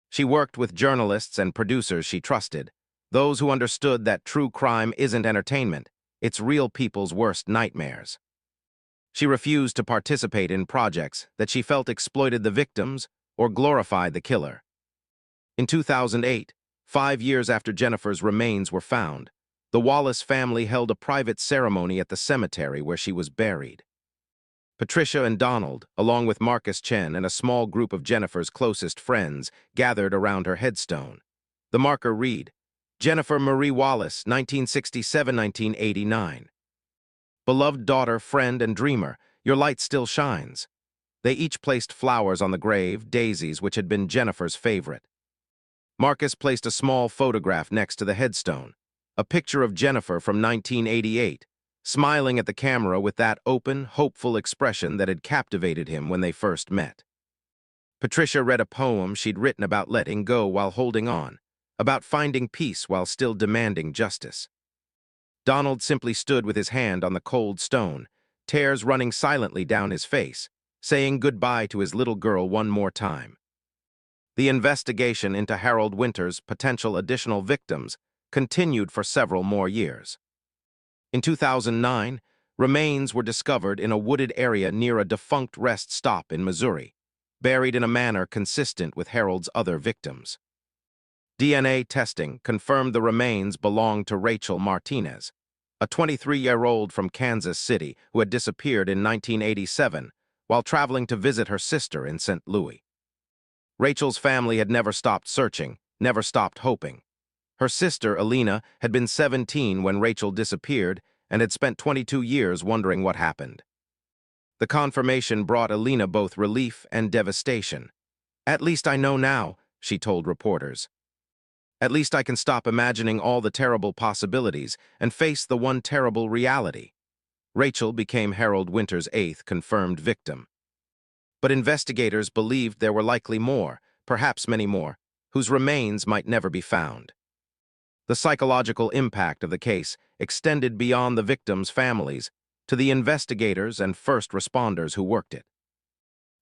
She worked with journalists and producers she trusted, those who understood that true crime isn't entertainment, it's real people's worst nightmares. She refused to participate in projects that she felt exploited the victims or glorified the killer. In 2008, 5 years after Jennifer's remains were found, the Wallace family held a private ceremony at the cemetery where she was buried. Patricia and Donald, along with Marcus Chen and a small group of Jennifer's closest friends, gathered around her headstone. The marker read, "Jennifer Marie Wallace, 1967-1989. Beloved daughter, friend, and dreamer, your light still shines." They each placed flowers on the grave, daisies, which had been Jennifer's favorite. Marcus placed a small photograph next to the headstone, a picture of Jennifer from 1988, smiling at the camera with that open, hopeful expression that had captivated him when they first met. Patricia read a poem she'd written about letting go while holding on, about finding peace while still demanding justice. Donald simply stood with his hand on the cold stone, tears running silently down his face, saying goodbye to his little girl one more time. The investigation into Harold Winters' potential additional victims continued for several more years. In 2009, remains were discovered in a wooded area near a defunct rest stop in Missouri, buried in a manner consistent with Harold's other victims. DNA testing confirmed the remains belonged to Rachel Martinez, a 23-year-old from Kansas City who had disappeared in 1987 while traveling to visit her sister in St. Louis. Rachel's family had never stopped searching, never stopped hoping. Her sister, Alina, had been 17 when Rachel disappeared and had spent 22 years wondering what happened. The confirmation brought Alina both relief and devastation. "At least I know now," she told reporters. "At least I can stop imagining all the terrible possibilities and face the one terrible reality." Rachel became Harold Winters' 8th confirmed victim. But investigators believed there were likely more, perhaps many more, whose remains might never be found. The psychological impact of the case extended beyond the victims' families to the investigators and first responders who worked it.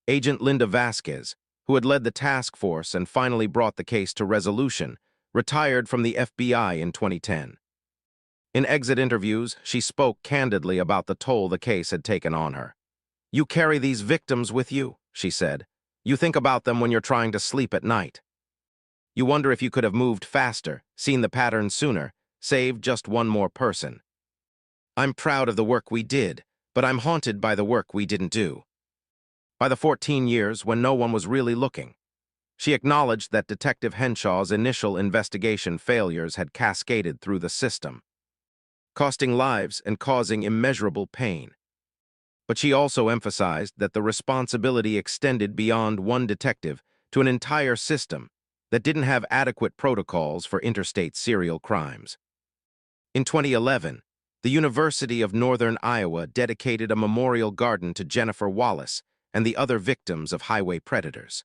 Agent Linda Vasquez, who had led the task force and finally brought the case to resolution, retired from the FBI in 2010. In exit interviews, she spoke candidly about the toll the case had taken on her. "You carry these victims with you," she said. "You think about them when you're trying to sleep at night. You wonder if you could have moved faster, seen the pattern sooner, saved just one more person. I'm proud of the work we did, but I'm haunted by the work we didn't do. By the 14 years when no one was really looking." She acknowledged that Detective Henshaw's initial investigation failures had cascaded through the system, costing lives and causing immeasurable pain. But she also emphasized that the responsibility extended beyond one detective to an entire system that didn't have adequate protocols for interstate serial crimes. In 2011, the University of Northern Iowa dedicated a memorial garden to Jennifer Wallace and the other victims of highway predators.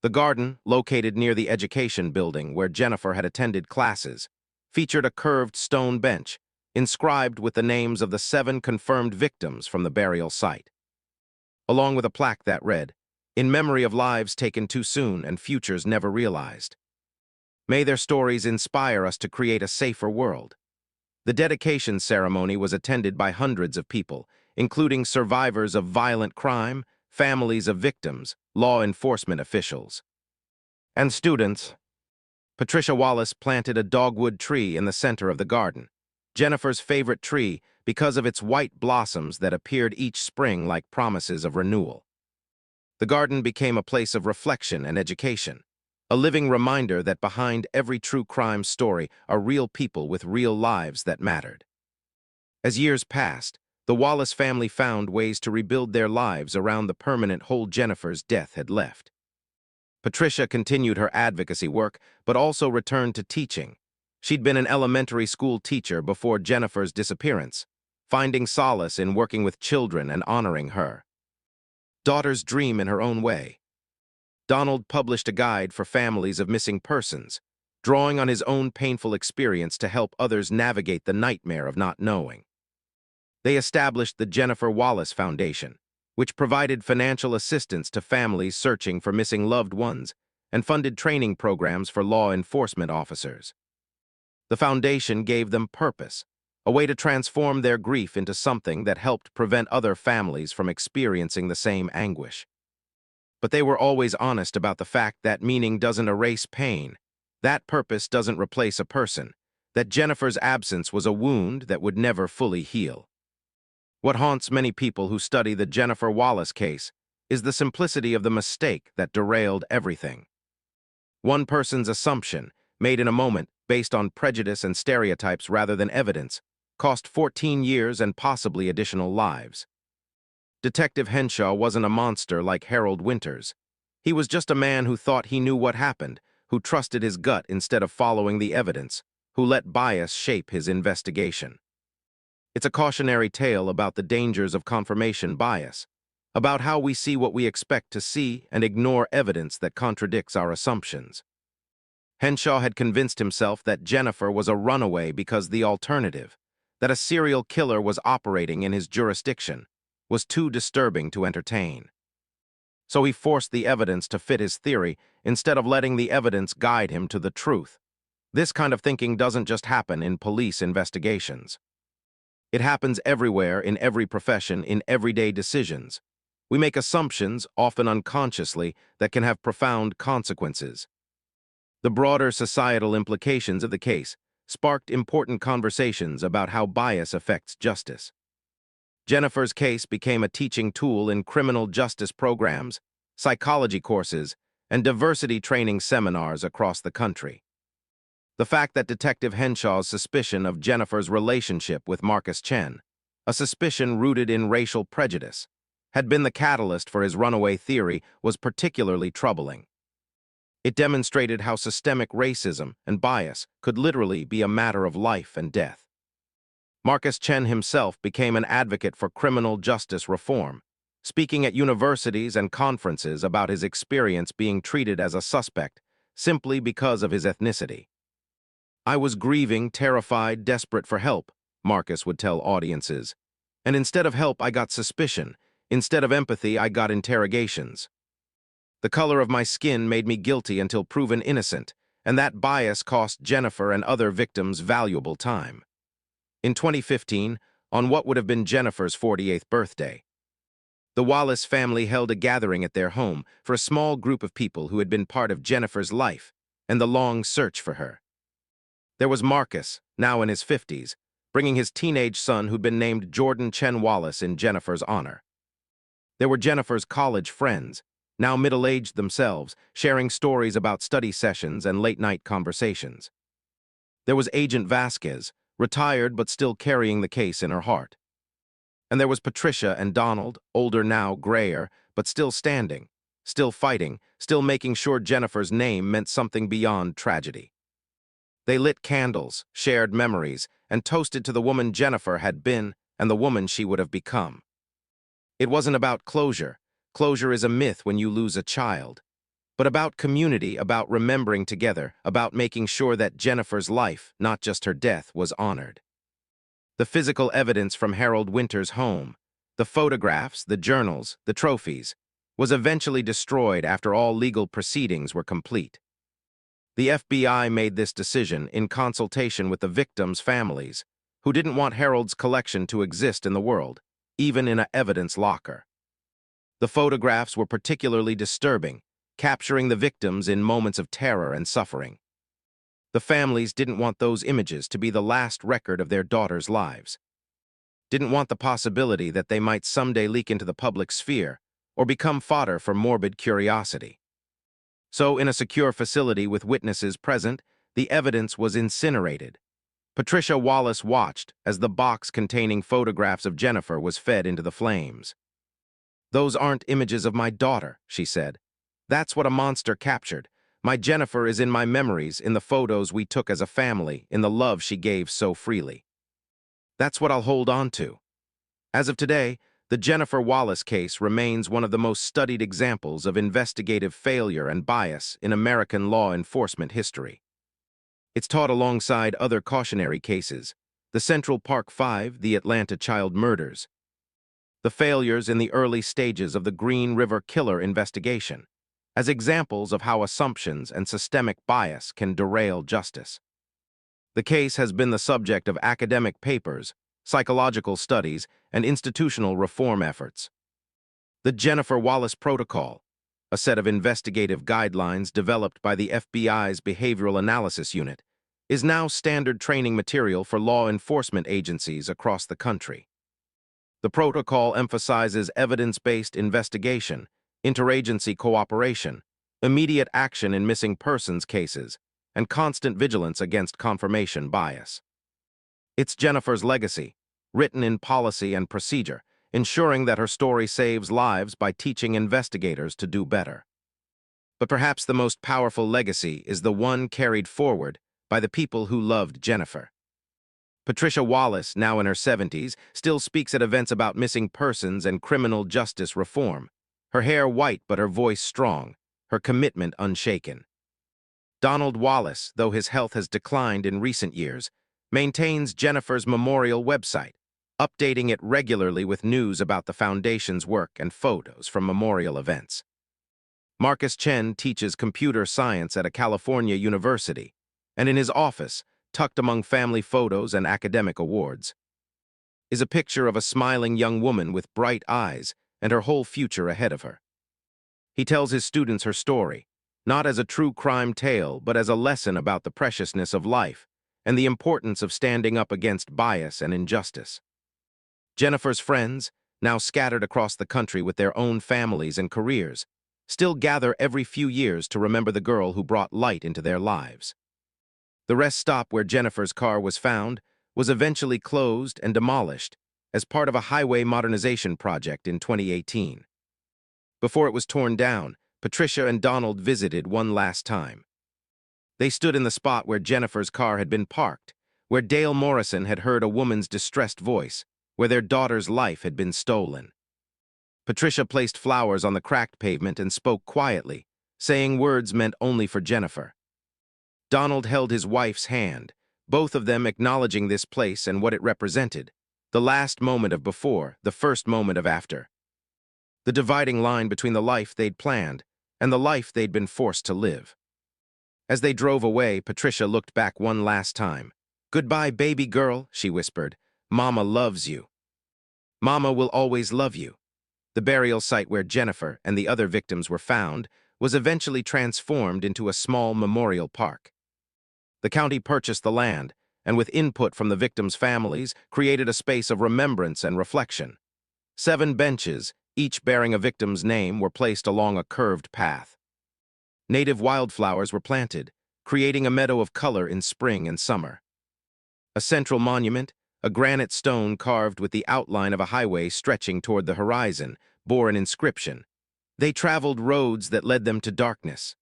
The garden, located near the education building where Jennifer had attended classes, featured a curved stone bench inscribed with the names of the 7 confirmed victims from the burial site, along with a plaque that read, "In memory of lives taken too soon and futures never realized. May their stories inspire us to create a safer world." The dedication ceremony was attended by hundreds of people, including survivors of violent crime, families of victims, law enforcement officials, and students. Patricia Wallace planted a dogwood tree in the center of the garden, Jennifer's favorite tree because of its white blossoms that appeared each spring like promises of renewal. The garden became a place of reflection and education, a living reminder that behind every true crime story are real people with real lives that mattered. As years passed, the Wallace family found ways to rebuild their lives around the permanent hole Jennifer's death had left. Patricia continued her advocacy work, but also returned to teaching. She'd been an elementary school teacher before Jennifer's disappearance, finding solace in working with children and honoring her daughter's dream in her own way. Donald published a guide for families of missing persons, drawing on his own painful experience to help others navigate the nightmare of not knowing. They established the Jennifer Wallace Foundation, which provided financial assistance to families searching for missing loved ones and funded training programs for law enforcement officers. The foundation gave them purpose, a way to transform their grief into something that helped prevent other families from experiencing the same anguish. But they were always honest about the fact that meaning doesn't erase pain, that purpose doesn't replace a person, that Jennifer's absence was a wound that would never fully heal. What haunts many people who study the Jennifer Wallace case is the simplicity of the mistake that derailed everything. One person's assumption, made in a moment based on prejudice and stereotypes rather than evidence, cost 14 years and possibly additional lives. Detective Henshaw wasn't a monster like Harold Winters. He was just a man who thought he knew what happened, who trusted his gut instead of following the evidence, who let bias shape his investigation. It's a cautionary tale about the dangers of confirmation bias, about how we see what we expect to see and ignore evidence that contradicts our assumptions. Henshaw had convinced himself that Jennifer was a runaway because the alternative, that a serial killer was operating in his jurisdiction, was too disturbing to entertain. So he forced the evidence to fit his theory instead of letting the evidence guide him to the truth. This kind of thinking doesn't just happen in police investigations. It happens everywhere, in every profession, in everyday decisions. We make assumptions, often unconsciously, that can have profound consequences. The broader societal implications of the case sparked important conversations about how bias affects justice. Jennifer's case became a teaching tool in criminal justice programs, psychology courses, and diversity training seminars across the country. The fact that Detective Henshaw's suspicion of Jennifer's relationship with Marcus Chen, a suspicion rooted in racial prejudice, had been the catalyst for his runaway theory was particularly troubling. It demonstrated how systemic racism and bias could literally be a matter of life and death. Marcus Chen himself became an advocate for criminal justice reform, speaking at universities and conferences about his experience being treated as a suspect simply because of his ethnicity. "I was grieving, terrified, desperate for help," Marcus would tell audiences. "And instead of help, I got suspicion. Instead of empathy, I got interrogations. The color of my skin made me guilty until proven innocent, and that bias cost Jennifer and other victims valuable time." In 2015, on what would have been Jennifer's 48th birthday, the Wallace family held a gathering at their home for a small group of people who had been part of Jennifer's life and the long search for her. There was Marcus, now in his 50s, bringing his teenage son who'd been named Jordan Chen Wallace in Jennifer's honor. There were Jennifer's college friends, now middle-aged themselves, sharing stories about study sessions and late-night conversations. There was Agent Vasquez, retired but still carrying the case in her heart. And there was Patricia and Donald, older now, grayer, but still standing, still fighting, still making sure Jennifer's name meant something beyond tragedy. They lit candles, shared memories, and toasted to the woman Jennifer had been and the woman she would have become. It wasn't about closure. Closure is a myth when you lose a child. But about community, about remembering together, about making sure that Jennifer's life, not just her death, was honored. The physical evidence from Harold Winter's home, the photographs, the journals, the trophies, was eventually destroyed after all legal proceedings were complete. The FBI made this decision in consultation with the victims' families, who didn't want Harold's collection to exist in the world, even in an evidence locker. The photographs were particularly disturbing, capturing the victims in moments of terror and suffering. The families didn't want those images to be the last record of their daughters' lives. Didn't want the possibility that they might someday leak into the public sphere or become fodder for morbid curiosity. So, in a secure facility with witnesses present, the evidence was incinerated. Patricia Wallace watched as the box containing photographs of Jennifer was fed into the flames. "Those aren't images of my daughter," she said. "That's what a monster captured. My Jennifer is in my memories, in the photos we took as a family, in the love she gave so freely. That's what I'll hold on to." As of today, the Jennifer Wallace case remains one of the most studied examples of investigative failure and bias in American law enforcement history. It's taught alongside other cautionary cases, the Central Park Five, the Atlanta child murders, the failures in the early stages of the Green River Killer investigation, as examples of how assumptions and systemic bias can derail justice. The case has been the subject of academic papers, psychological studies, and institutional reform efforts. The Jennifer Wallace Protocol, a set of investigative guidelines developed by the FBI's Behavioral Analysis Unit, is now standard training material for law enforcement agencies across the country. The protocol emphasizes evidence-based investigation, interagency cooperation, immediate action in missing persons cases, and constant vigilance against confirmation bias. It's Jennifer's legacy, written in policy and procedure, ensuring that her story saves lives by teaching investigators to do better. But perhaps the most powerful legacy is the one carried forward by the people who loved Jennifer. Patricia Wallace, now in her 70s, still speaks at events about missing persons and criminal justice reform, her hair white but her voice strong, her commitment unshaken. Donald Wallace, though his health has declined in recent years, maintains Jennifer's memorial website, updating it regularly with news about the foundation's work and photos from memorial events. Marcus Chen teaches computer science at a California university, and in his office, tucked among family photos and academic awards, is a picture of a smiling young woman with bright eyes and her whole future ahead of her. He tells his students her story, not as a true crime tale, but as a lesson about the preciousness of life and the importance of standing up against bias and injustice. Jennifer's friends, now scattered across the country with their own families and careers, still gather every few years to remember the girl who brought light into their lives. The rest stop where Jennifer's car was found was eventually closed and demolished as part of a highway modernization project in 2018. Before it was torn down, Patricia and Donald visited one last time. They stood in the spot where Jennifer's car had been parked, where Dale Morrison had heard a woman's distressed voice, where their daughter's life had been stolen. Patricia placed flowers on the cracked pavement and spoke quietly, saying words meant only for Jennifer. Donald held his wife's hand, both of them acknowledging this place and what it represented, the last moment of before, the first moment of after. The dividing line between the life they'd planned and the life they'd been forced to live. As they drove away, Patricia looked back one last time. "Goodbye, baby girl," she whispered. "Mama loves you. Mama will always love you." The burial site where Jennifer and the other victims were found was eventually transformed into a small memorial park. The county purchased the land, and with input from the victims' families, created a space of remembrance and reflection. 7 benches, each bearing a victim's name, were placed along a curved path. Native wildflowers were planted, creating a meadow of color in spring and summer. A central monument, a granite stone carved with the outline of a highway stretching toward the horizon, bore an inscription. They traveled roads that led them to darkness.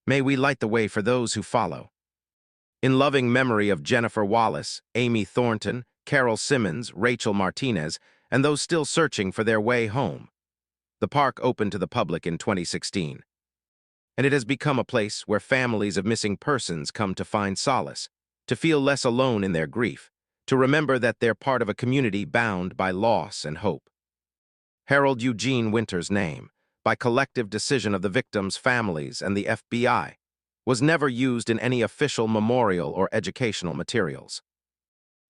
May we light the way for those who follow. In loving memory of Jennifer Wallace, Amy Thornton, Carol Simmons, Rachel Martinez, and those still searching for their way home. The park opened to the public in 2016, and it has become a place where families of missing persons come to find solace, to feel less alone in their grief, to remember that they're part of a community bound by loss and hope. Harold Eugene Winter's name, by collective decision of the victims' families and the FBI, was never used in any official memorial or educational materials.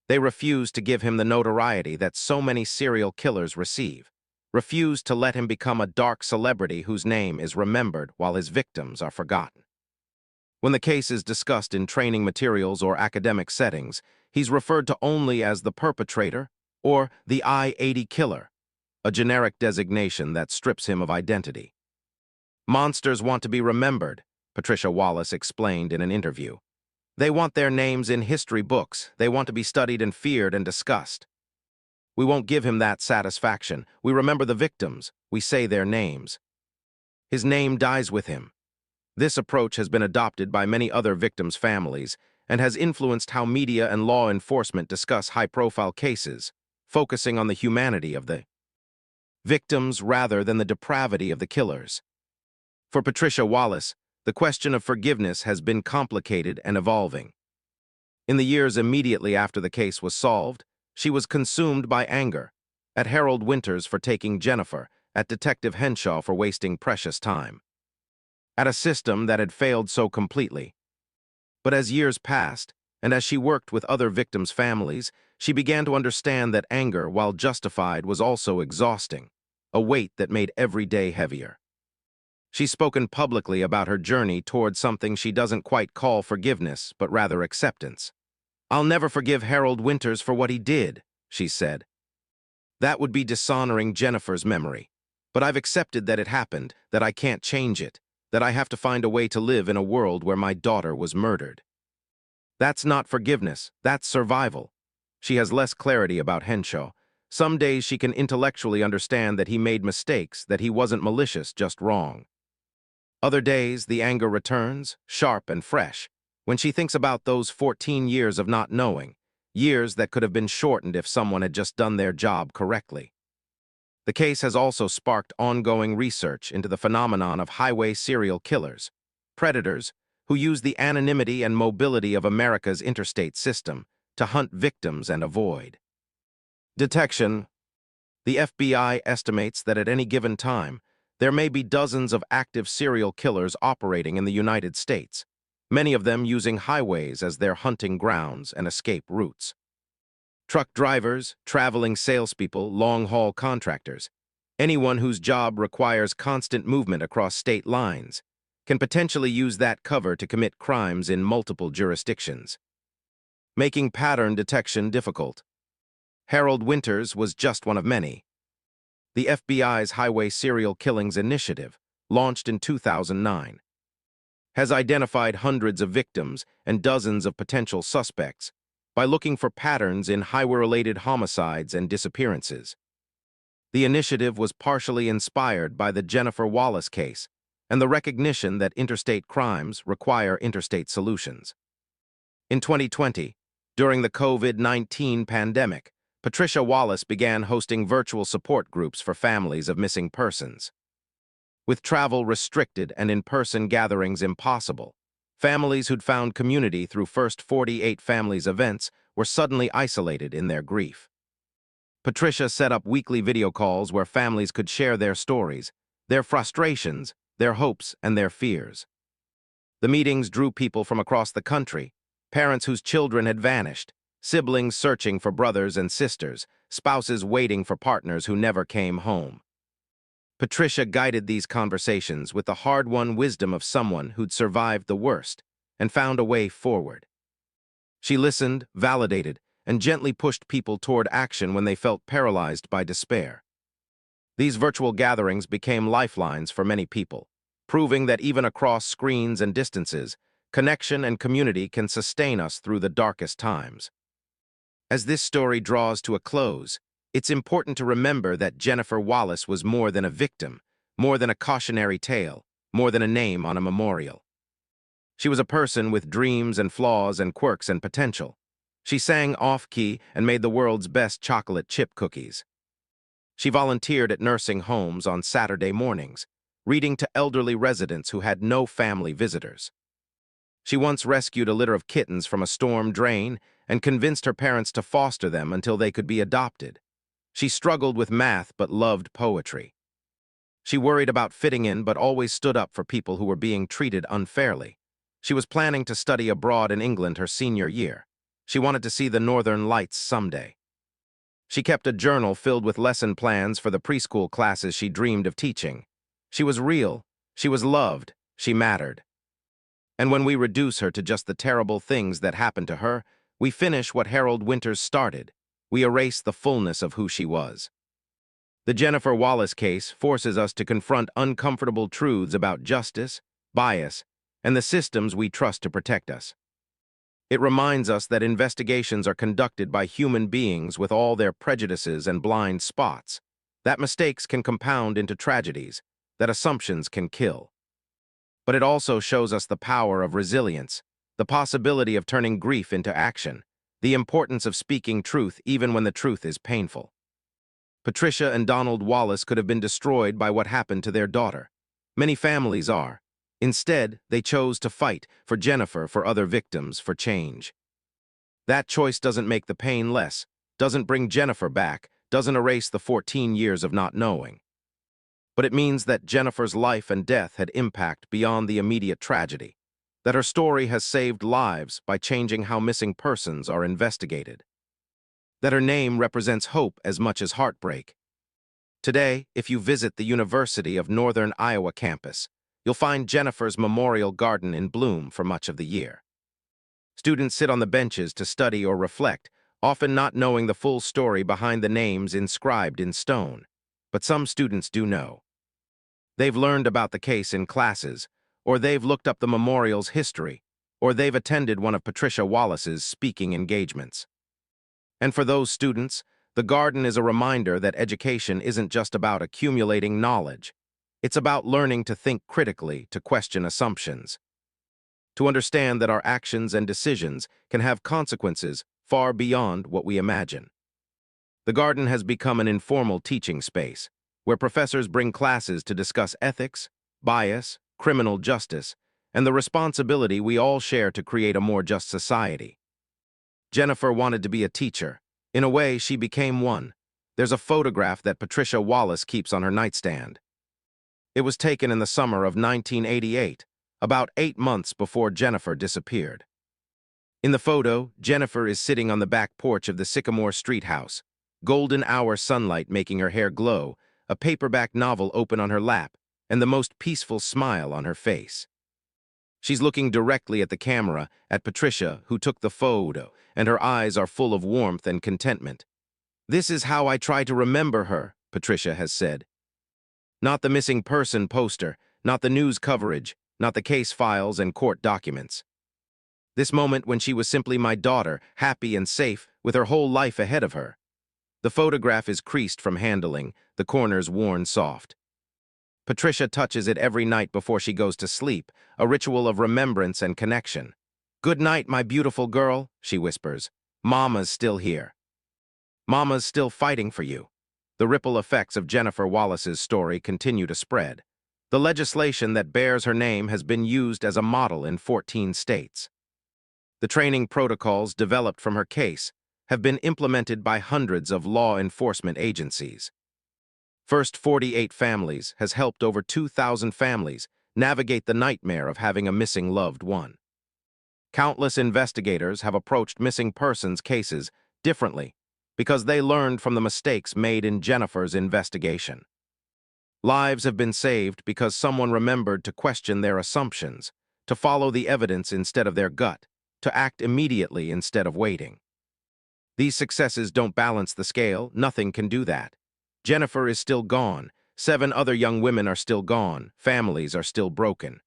They refused to give him the notoriety that so many serial killers receive, refused to let him become a dark celebrity whose name is remembered while his victims are forgotten. When the case is discussed in training materials or academic settings, he's referred to only as the perpetrator or the I-80 killer, a generic designation that strips him of identity. Monsters want to be remembered, Patricia Wallace explained in an interview. They want their names in history books. They want to be studied and feared and discussed. We won't give him that satisfaction. We remember the victims. We say their names. His name dies with him. This approach has been adopted by many other victims' families and has influenced how media and law enforcement discuss high-profile cases, focusing on the humanity of the victims rather than the depravity of the killers. For Patricia Wallace, the question of forgiveness has been complicated and evolving. In the years immediately after the case was solved, she was consumed by anger, at Harold Winters for taking Jennifer, at Detective Henshaw for wasting precious time, at a system that had failed so completely. But as years passed, and as she worked with other victims' families, she began to understand that anger, while justified, was also exhausting, a weight that made every day heavier. She's spoken publicly about her journey toward something she doesn't quite call forgiveness, but rather acceptance. "I'll never forgive Harold Winters for what he did," she said. "That would be dishonoring Jennifer's memory. But I've accepted that it happened, that I can't change it, that I have to find a way to live in a world where my daughter was murdered." That's not forgiveness, that's survival. She has less clarity about Henshaw. Some days she can intellectually understand that he made mistakes, that he wasn't malicious, just wrong. Other days, the anger returns, sharp and fresh, when she thinks about those 14 years of not knowing, years that could have been shortened if someone had just done their job correctly. The case has also sparked ongoing research into the phenomenon of highway serial killers, predators who use the anonymity and mobility of America's interstate system to hunt victims and avoid detection. The FBI estimates that at any given time, there may be dozens of active serial killers operating in the United States, many of them using highways as their hunting grounds and escape routes. Truck drivers, traveling salespeople, long-haul contractors, anyone whose job requires constant movement across state lines, can potentially use that cover to commit crimes in multiple jurisdictions, making pattern detection difficult. Harold Winters was just one of many. The FBI's Highway Serial Killings Initiative, launched in 2009, has identified hundreds of victims and dozens of potential suspects by looking for patterns in highway-related homicides and disappearances. The initiative was partially inspired by the Jennifer Wallace case and the recognition that interstate crimes require interstate solutions. In 2020, during the COVID-19 pandemic, Patricia Wallace began hosting virtual support groups for families of missing persons. With travel restricted and in-person gatherings impossible, families who'd found community through First 48 Families events were suddenly isolated in their grief. Patricia set up weekly video calls where families could share their stories, their frustrations, their hopes, and their fears. The meetings drew people from across the country, parents whose children had vanished, siblings searching for brothers and sisters, spouses waiting for partners who never came home. Patricia guided these conversations with the hard-won wisdom of someone who'd survived the worst and found a way forward. She listened, validated, and gently pushed people toward action when they felt paralyzed by despair. These virtual gatherings became lifelines for many people, proving that even across screens and distances, connection and community can sustain us through the darkest times. As this story draws to a close, it's important to remember that Jennifer Wallace was more than a victim, more than a cautionary tale, more than a name on a memorial. She was a person with dreams and flaws and quirks and potential. She sang off-key and made the world's best chocolate chip cookies. She volunteered at nursing homes on Saturday mornings, reading to elderly residents who had no family visitors. She once rescued a litter of kittens from a storm drain and convinced her parents to foster them until they could be adopted. She struggled with math but loved poetry. She worried about fitting in but always stood up for people who were being treated unfairly. She was planning to study abroad in England her senior year. She wanted to see the Northern Lights someday. She kept a journal filled with lesson plans for the preschool classes she dreamed of teaching. She was real, she was loved, she mattered. And when we reduce her to just the terrible things that happened to her, we finish what Harold Winters started. We erase the fullness of who she was. The Jennifer Wallace case forces us to confront uncomfortable truths about justice, bias, and the systems we trust to protect us. It reminds us that investigations are conducted by human beings with all their prejudices and blind spots, that mistakes can compound into tragedies, that assumptions can kill. But it also shows us the power of resilience, the possibility of turning grief into action, the importance of speaking truth even when the truth is painful. Patricia and Donald Wallace could have been destroyed by what happened to their daughter. Many families are. Instead, they chose to fight for Jennifer, for other victims, for change. That choice doesn't make the pain less, doesn't bring Jennifer back, doesn't erase the 14 years of not knowing. But it means that Jennifer's life and death had impact beyond the immediate tragedy, that her story has saved lives by changing how missing persons are investigated, that her name represents hope as much as heartbreak. Today, if you visit the University of Northern Iowa campus, you'll find Jennifer's memorial garden in bloom for much of the year. Students sit on the benches to study or reflect, often not knowing the full story behind the names inscribed in stone. But some students do know. They've learned about the case in classes, or they've looked up the memorial's history, or they've attended one of Patricia Wallace's speaking engagements. And for those students, the garden is a reminder that education isn't just about accumulating knowledge. It's about learning to think critically, to question assumptions, to understand that our actions and decisions can have consequences far beyond what we imagine. The garden has become an informal teaching space, where professors bring classes to discuss ethics, bias, criminal justice, and the responsibility we all share to create a more just society. Jennifer wanted to be a teacher. In a way, she became one. There's a photograph that Patricia Wallace keeps on her nightstand. It was taken in the summer of 1988, about 8 months before Jennifer disappeared. In the photo, Jennifer is sitting on the back porch of the Sycamore Street house, golden hour sunlight making her hair glow, a paperback novel open on her lap, and the most peaceful smile on her face. She's looking directly at the camera, at Patricia, who took the photo, and her eyes are full of warmth and contentment. "This is how I try to remember her," Patricia has said. Not the missing person poster, not the news coverage, not the case files and court documents. This moment when she was simply my daughter, happy and safe, with her whole life ahead of her. The photograph is creased from handling, the corners worn soft. Patricia touches it every night before she goes to sleep, a ritual of remembrance and connection. "Good night, my beautiful girl," she whispers. "Mama's still here. Mama's still fighting for you." The ripple effects of Jennifer Wallace's story continue to spread. The legislation that bears her name has been used as a model in 14 states. The training protocols developed from her case have been implemented by hundreds of law enforcement agencies. First 48 Families has helped over 2,000 families navigate the nightmare of having a missing loved one. Countless investigators have approached missing persons cases differently because they learned from the mistakes made in Jennifer's investigation. Lives have been saved because someone remembered to question their assumptions, to follow the evidence instead of their gut, to act immediately instead of waiting. These successes don't balance the scale, nothing can do that. Jennifer is still gone. 7 other young women are still gone. Families are still broken.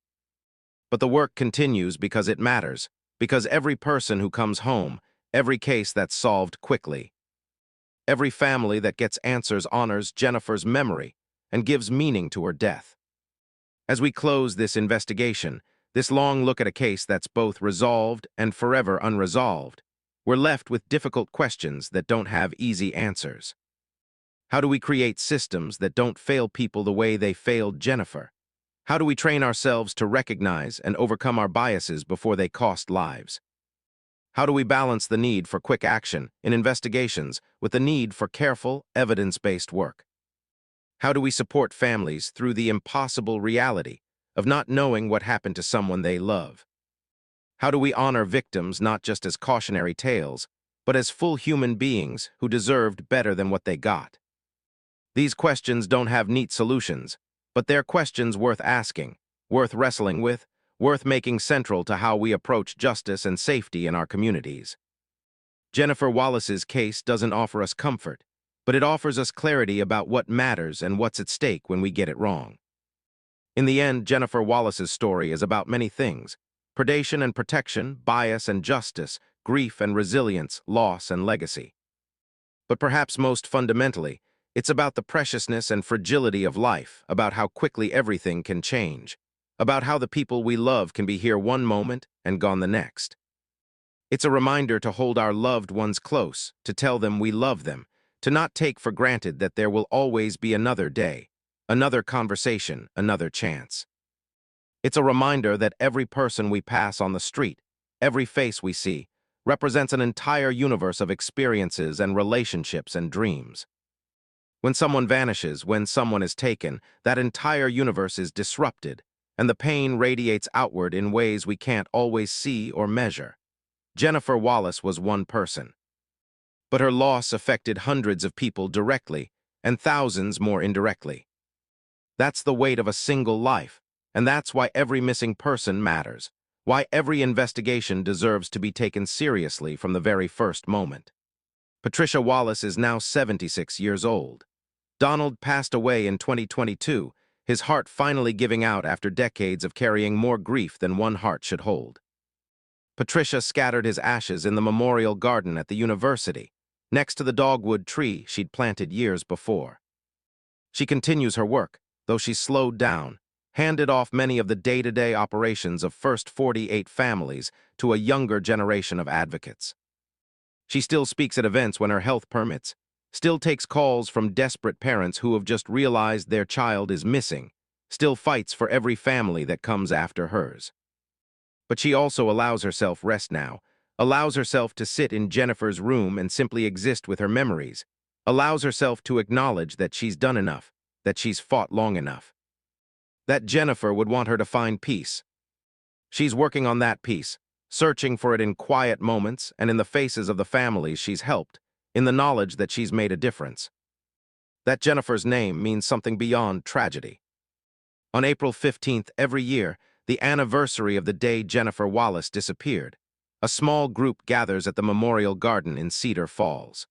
But the work continues because it matters, because every person who comes home, every case that's solved quickly, every family that gets answers honors Jennifer's memory and gives meaning to her death. As we close this investigation, this long look at a case that's both resolved and forever unresolved, we're left with difficult questions that don't have easy answers. How do we create systems that don't fail people the way they failed Jennifer? How do we train ourselves to recognize and overcome our biases before they cost lives? How do we balance the need for quick action in investigations with the need for careful, evidence-based work? How do we support families through the impossible reality of not knowing what happened to someone they love? How do we honor victims not just as cautionary tales, but as full human beings who deserved better than what they got? These questions don't have neat solutions, but they're questions worth asking, worth wrestling with, worth making central to how we approach justice and safety in our communities. Jennifer Wallace's case doesn't offer us comfort, but it offers us clarity about what matters and what's at stake when we get it wrong. In the end, Jennifer Wallace's story is about many things: predation and protection, bias and justice, grief and resilience, loss and legacy. But perhaps most fundamentally, it's about the preciousness and fragility of life, about how quickly everything can change, about how the people we love can be here one moment and gone the next. It's a reminder to hold our loved ones close, to tell them we love them, to not take for granted that there will always be another day, another conversation, another chance. It's a reminder that every person we pass on the street, every face we see, represents an entire universe of experiences and relationships and dreams. When someone vanishes, when someone is taken, that entire universe is disrupted, and the pain radiates outward in ways we can't always see or measure. Jennifer Wallace was one person, but her loss affected hundreds of people directly and thousands more indirectly. That's the weight of a single life, and that's why every missing person matters, why every investigation deserves to be taken seriously from the very first moment. Patricia Wallace is now 76 years old. Donald passed away in 2022, his heart finally giving out after decades of carrying more grief than one heart should hold. Patricia scattered his ashes in the memorial garden at the university, next to the dogwood tree she'd planted years before. She continues her work, though she's slowed down, handed off many of the day-to-day operations of first 48 families to a younger generation of advocates. She still speaks at events when her health permits, still takes calls from desperate parents who have just realized their child is missing, still fights for every family that comes after hers. But she also allows herself rest now, allows herself to sit in Jennifer's room and simply exist with her memories, allows herself to acknowledge that she's done enough, that she's fought long enough, that Jennifer would want her to find peace. She's working on that peace, searching for it in quiet moments and in the faces of the families she's helped, in the knowledge that she's made a difference. That Jennifer's name means something beyond tragedy. On April 15th every year, the anniversary of the day Jennifer Wallace disappeared, a small group gathers at the Memorial Garden in Cedar Falls.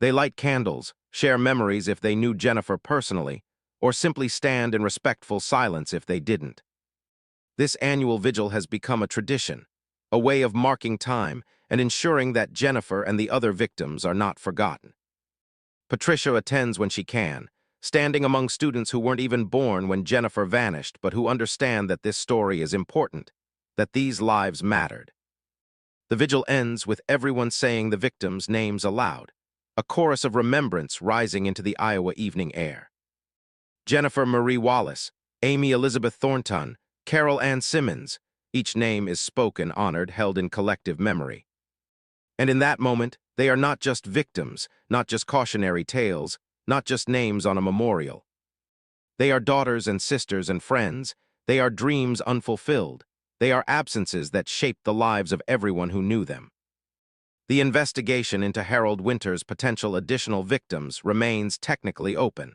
They light candles, share memories if they knew Jennifer personally, or simply stand in respectful silence if they didn't. This annual vigil has become a tradition, a way of marking time and ensuring that Jennifer and the other victims are not forgotten. Patricia attends when she can, standing among students who weren't even born when Jennifer vanished but who understand that this story is important, that these lives mattered. The vigil ends with everyone saying the victims' names aloud, a chorus of remembrance rising into the Iowa evening air. Jennifer Marie Wallace, Amy Elizabeth Thornton, Carol Ann Simmons, each name is spoken, honored, held in collective memory. And in that moment, they are not just victims, not just cautionary tales, not just names on a memorial. They are daughters and sisters and friends. They are dreams unfulfilled. They are absences that shaped the lives of everyone who knew them. The investigation into Harold Winter's potential additional victims remains technically open,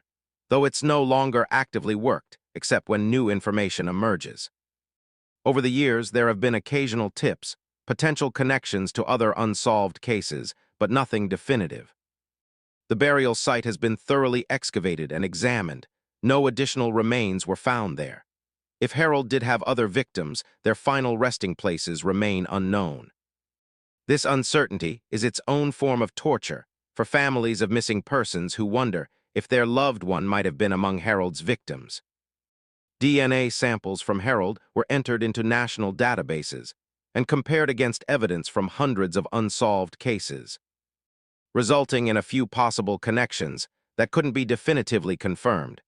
though it's no longer actively worked, except when new information emerges. Over the years, there have been occasional tips, potential connections to other unsolved cases, but nothing definitive. The burial site has been thoroughly excavated and examined. No additional remains were found there. If Harold did have other victims, their final resting places remain unknown. This uncertainty is its own form of torture for families of missing persons who wonder if their loved one might have been among Harold's victims. DNA samples from Harold were entered into national databases and compared against evidence from hundreds of unsolved cases, resulting in a few possible connections that couldn't be definitively confirmed.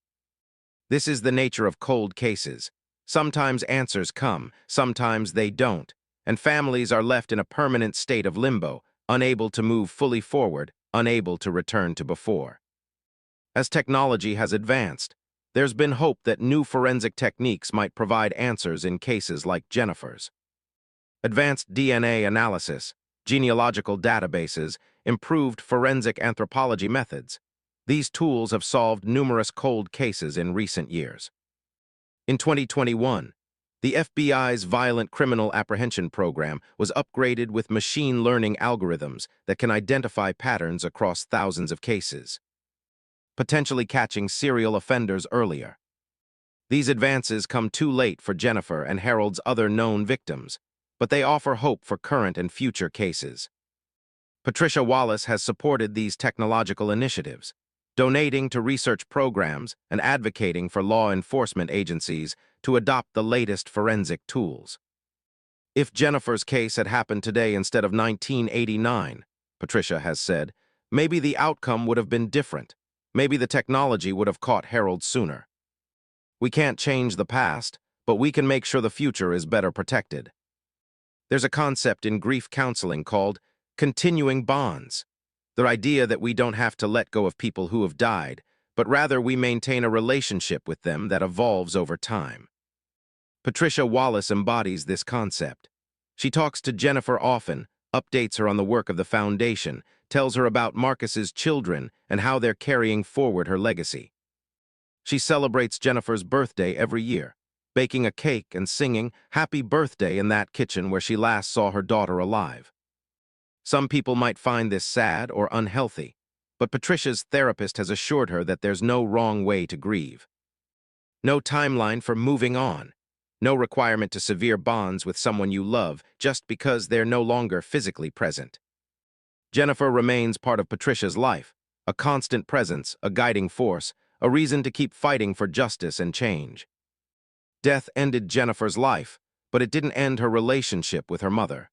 This is the nature of cold cases. Sometimes answers come, sometimes they don't, and families are left in a permanent state of limbo, unable to move fully forward, unable to return to before. As technology has advanced, there's been hope that new forensic techniques might provide answers in cases like Jennifer's. Advanced DNA analysis, genealogical databases, improved forensic anthropology methods. These tools have solved numerous cold cases in recent years. In 2021, the FBI's Violent Criminal Apprehension Program was upgraded with machine learning algorithms that can identify patterns across thousands of cases, potentially catching serial offenders earlier. These advances come too late for Jennifer and Harold's other known victims, but they offer hope for current and future cases. Patricia Wallace has supported these technological initiatives, donating to research programs and advocating for law enforcement agencies to adopt the latest forensic tools. If Jennifer's case had happened today instead of 1989, Patricia has said, maybe the outcome would have been different. Maybe the technology would have caught Harold sooner. We can't change the past, but we can make sure the future is better protected. There's a concept in grief counseling called continuing bonds. The idea that we don't have to let go of people who have died, but rather we maintain a relationship with them that evolves over time. Patricia Wallace embodies this concept. She talks to Jennifer often, updates her on the work of the foundation, tells her about Marcus's children and how they're carrying forward her legacy. She celebrates Jennifer's birthday every year, baking a cake and singing "Happy Birthday" in that kitchen where she last saw her daughter alive. Some people might find this sad or unhealthy, but Patricia's therapist has assured her that there's no wrong way to grieve. No timeline for moving on. No requirement to sever bonds with someone you love just because they're no longer physically present. Jennifer remains part of Patricia's life, a constant presence, a guiding force, a reason to keep fighting for justice and change. Death ended Jennifer's life, but it didn't end her relationship with her mother.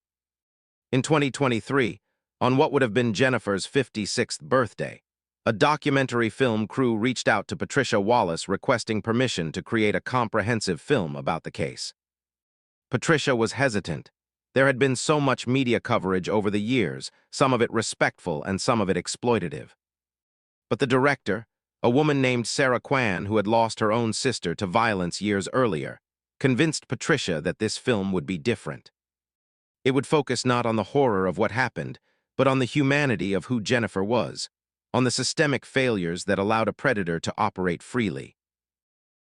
In 2023, on what would have been Jennifer's 56th birthday, a documentary film crew reached out to Patricia Wallace requesting permission to create a comprehensive film about the case. Patricia was hesitant. There had been so much media coverage over the years, some of it respectful and some of it exploitative. But the director, a woman named Sarah Kwan who had lost her own sister to violence years earlier, convinced Patricia that this film would be different. It would focus not on the horror of what happened, but on the humanity of who Jennifer was, on the systemic failures that allowed a predator to operate freely,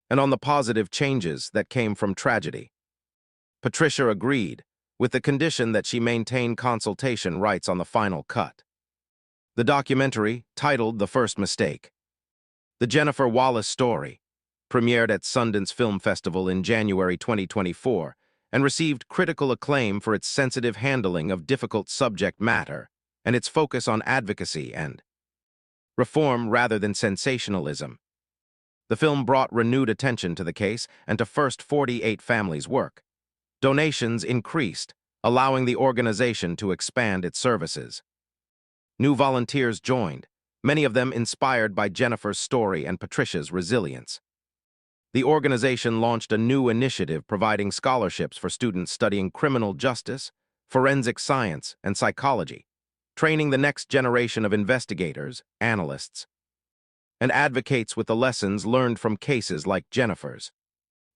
and on the positive changes that came from tragedy. Patricia agreed, with the condition that she maintain consultation rights on the final cut. The documentary, titled The First Mistake, The Jennifer Wallace Story, premiered at Sundance Film Festival in January 2024, and received critical acclaim for its sensitive handling of difficult subject matter and its focus on advocacy and reform rather than sensationalism. The film brought renewed attention to the case and to First 48 Families' work. Donations increased, allowing the organization to expand its services. New volunteers joined, many of them inspired by Jennifer's story and Patricia's resilience. The organization launched a new initiative providing scholarships for students studying criminal justice, forensic science, and psychology, training the next generation of investigators, analysts, and advocates with the lessons learned from cases like Jennifer's.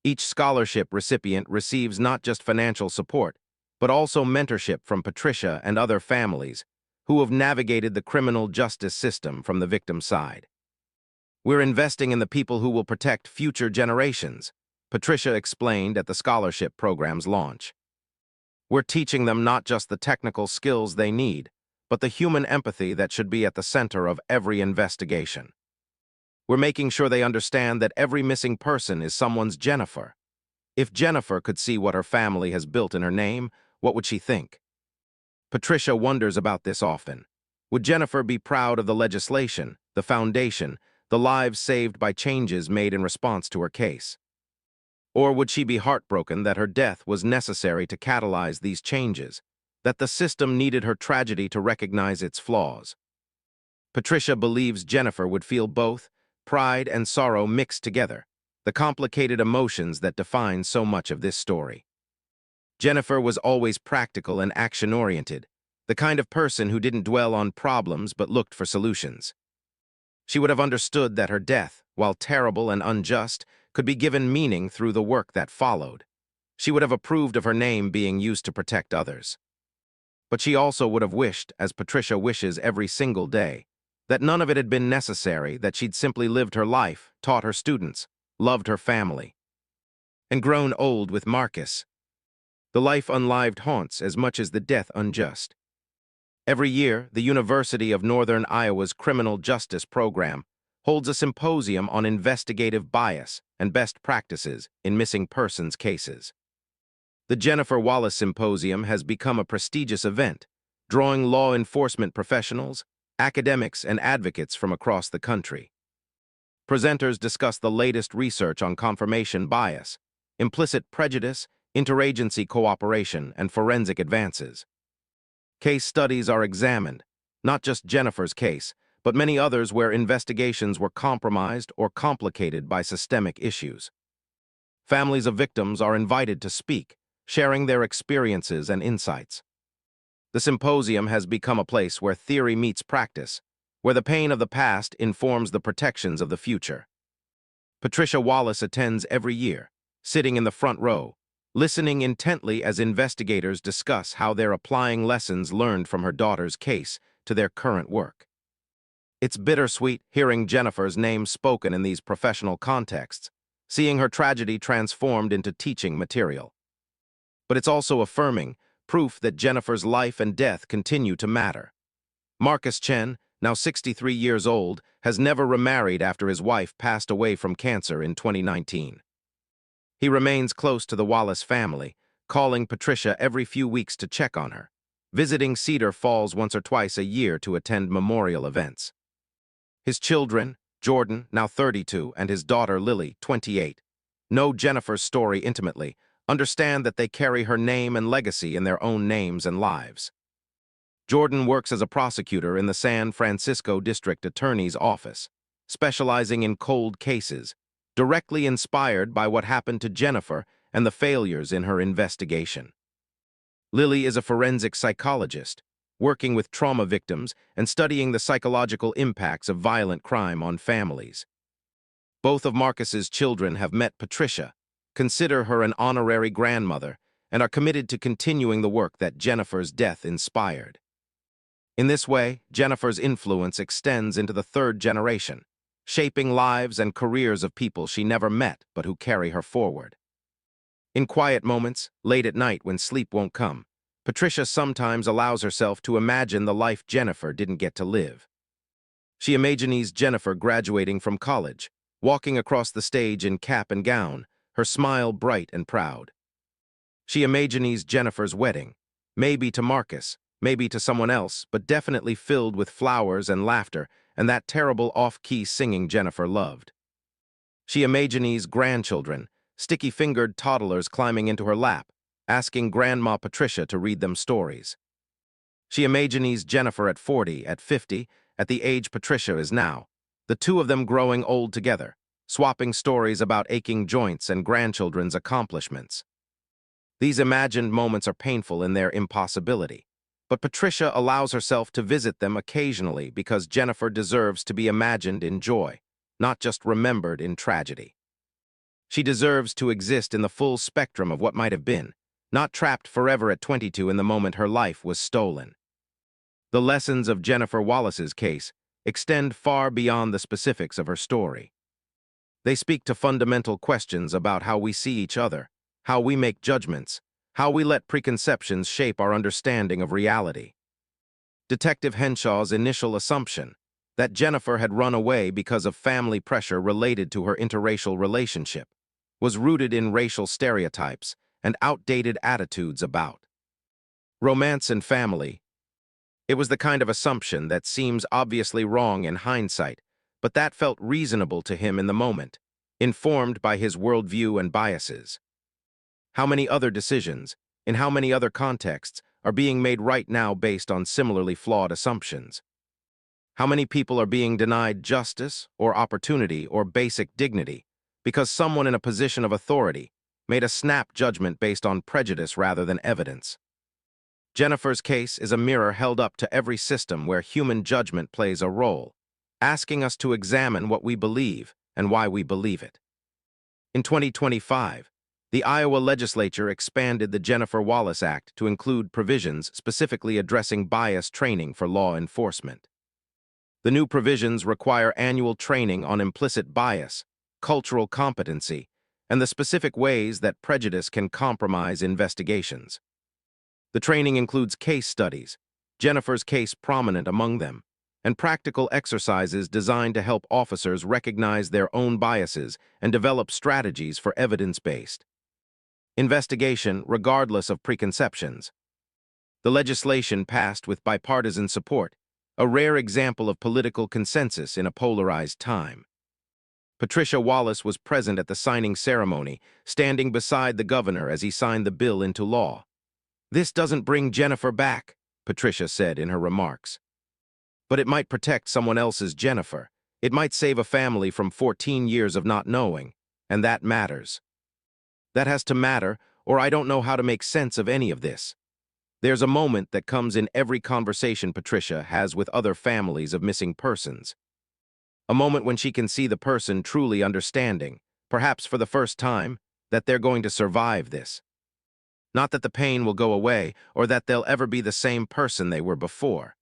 Each scholarship recipient receives not just financial support, but also mentorship from Patricia and other families who have navigated the criminal justice system from the victim's side. We're investing in the people who will protect future generations, Patricia explained at the scholarship program's launch. We're teaching them not just the technical skills they need, but the human empathy that should be at the center of every investigation. We're making sure they understand that every missing person is someone's Jennifer. If Jennifer could see what her family has built in her name, what would she think? Patricia wonders about this often. Would Jennifer be proud of the legislation, the foundation, the lives saved by changes made in response to her case? Or would she be heartbroken that her death was necessary to catalyze these changes, that the system needed her tragedy to recognize its flaws? Patricia believes Jennifer would feel both, pride and sorrow mixed together, the complicated emotions that define so much of this story. Jennifer was always practical and action-oriented, the kind of person who didn't dwell on problems but looked for solutions. She would have understood that her death, while terrible and unjust, could be given meaning through the work that followed. She would have approved of her name being used to protect others. But she also would have wished, as Patricia wishes every single day, that none of it had been necessary, that she'd simply lived her life, taught her students, loved her family, and grown old with Marcus. The life unlived haunts as much as the death unjust. Every year, the University of Northern Iowa's Criminal Justice Program holds a symposium on investigative bias and best practices in missing persons cases. The Jennifer Wallace Symposium has become a prestigious event, drawing law enforcement professionals, academics, and advocates from across the country. Presenters discuss the latest research on confirmation bias, implicit prejudice, interagency cooperation, and forensic advances. Case studies are examined, not just Jennifer's case, but many others where investigations were compromised or complicated by systemic issues. Families of victims are invited to speak, sharing their experiences and insights. The symposium has become a place where theory meets practice, where the pain of the past informs the protections of the future. Patricia Wallace attends every year, sitting in the front row, listening intently as investigators discuss how they're applying lessons learned from her daughter's case to their current work. It's bittersweet hearing Jennifer's name spoken in these professional contexts, seeing her tragedy transformed into teaching material. But it's also affirming, proof that Jennifer's life and death continue to matter. Marcus Chen, now 63 years old, has never remarried after his wife passed away from cancer in 2019. He remains close to the Wallace family, calling Patricia every few weeks to check on her, visiting Cedar Falls once or twice a year to attend memorial events. His children, Jordan, now 32, and his daughter Lily, 28, know Jennifer's story intimately, understand that they carry her name and legacy in their own names and lives. Jordan works as a prosecutor in the San Francisco District Attorney's Office, specializing in cold cases, directly inspired by what happened to Jennifer and the failures in her investigation. Lily is a forensic psychologist, working with trauma victims and studying the psychological impacts of violent crime on families. Both of Marcus's children have met Patricia, consider her an honorary grandmother, and are committed to continuing the work that Jennifer's death inspired. In this way, Jennifer's influence extends into the third generation, shaping lives and careers of people she never met but who carry her forward. In quiet moments, late at night when sleep won't come, Patricia sometimes allows herself to imagine the life Jennifer didn't get to live. She imagines Jennifer graduating from college, walking across the stage in cap and gown, her smile bright and proud. She imagines Jennifer's wedding, maybe to Marcus, maybe to someone else, but definitely filled with flowers and laughter and that terrible off-key singing Jennifer loved. She imagines grandchildren, sticky-fingered toddlers climbing into her lap, asking Grandma Patricia to read them stories. She imagines Jennifer at 40, at 50, at the age Patricia is now, the two of them growing old together, swapping stories about aching joints and grandchildren's accomplishments. These imagined moments are painful in their impossibility, but Patricia allows herself to visit them occasionally because Jennifer deserves to be imagined in joy, not just remembered in tragedy. She deserves to exist in the full spectrum of what might have been, not trapped forever at 22 in the moment her life was stolen. The lessons of Jennifer Wallace's case extend far beyond the specifics of her story. They speak to fundamental questions about how we see each other, how we make judgments, how we let preconceptions shape our understanding of reality. Detective Henshaw's initial assumption that Jennifer had run away because of family pressure related to her interracial relationship was rooted in racial stereotypes and outdated attitudes about romance and family. It was the kind of assumption that seems obviously wrong in hindsight, but that felt reasonable to him in the moment, informed by his worldview and biases. How many other decisions, in how many other contexts, are being made right now based on similarly flawed assumptions? How many people are being denied justice or opportunity or basic dignity because someone in a position of authority made a snap judgment based on prejudice rather than evidence? Jennifer's case is a mirror held up to every system where human judgment plays a role, asking us to examine what we believe and why we believe it. In 2025, the Iowa legislature expanded the Jennifer Wallace Act to include provisions specifically addressing bias training for law enforcement. The new provisions require annual training on implicit bias, cultural competency, and the specific ways that prejudice can compromise investigations. The training includes case studies, Jennifer's case prominent among them, and practical exercises designed to help officers recognize their own biases and develop strategies for evidence-based investigation regardless of preconceptions. The legislation passed with bipartisan support, a rare example of political consensus in a polarized time. Patricia Wallace was present at the signing ceremony, standing beside the governor as he signed the bill into law. "This doesn't bring Jennifer back," Patricia said in her remarks. "But it might protect someone else's Jennifer. It might save a family from 14 years of not knowing, and that matters. That has to matter, or I don't know how to make sense of any of this." There's a moment that comes in every conversation Patricia has with other families of missing persons. A moment when she can see the person truly understanding, perhaps for the first time, that they're going to survive this. Not that the pain will go away or that they'll ever be the same person they were before,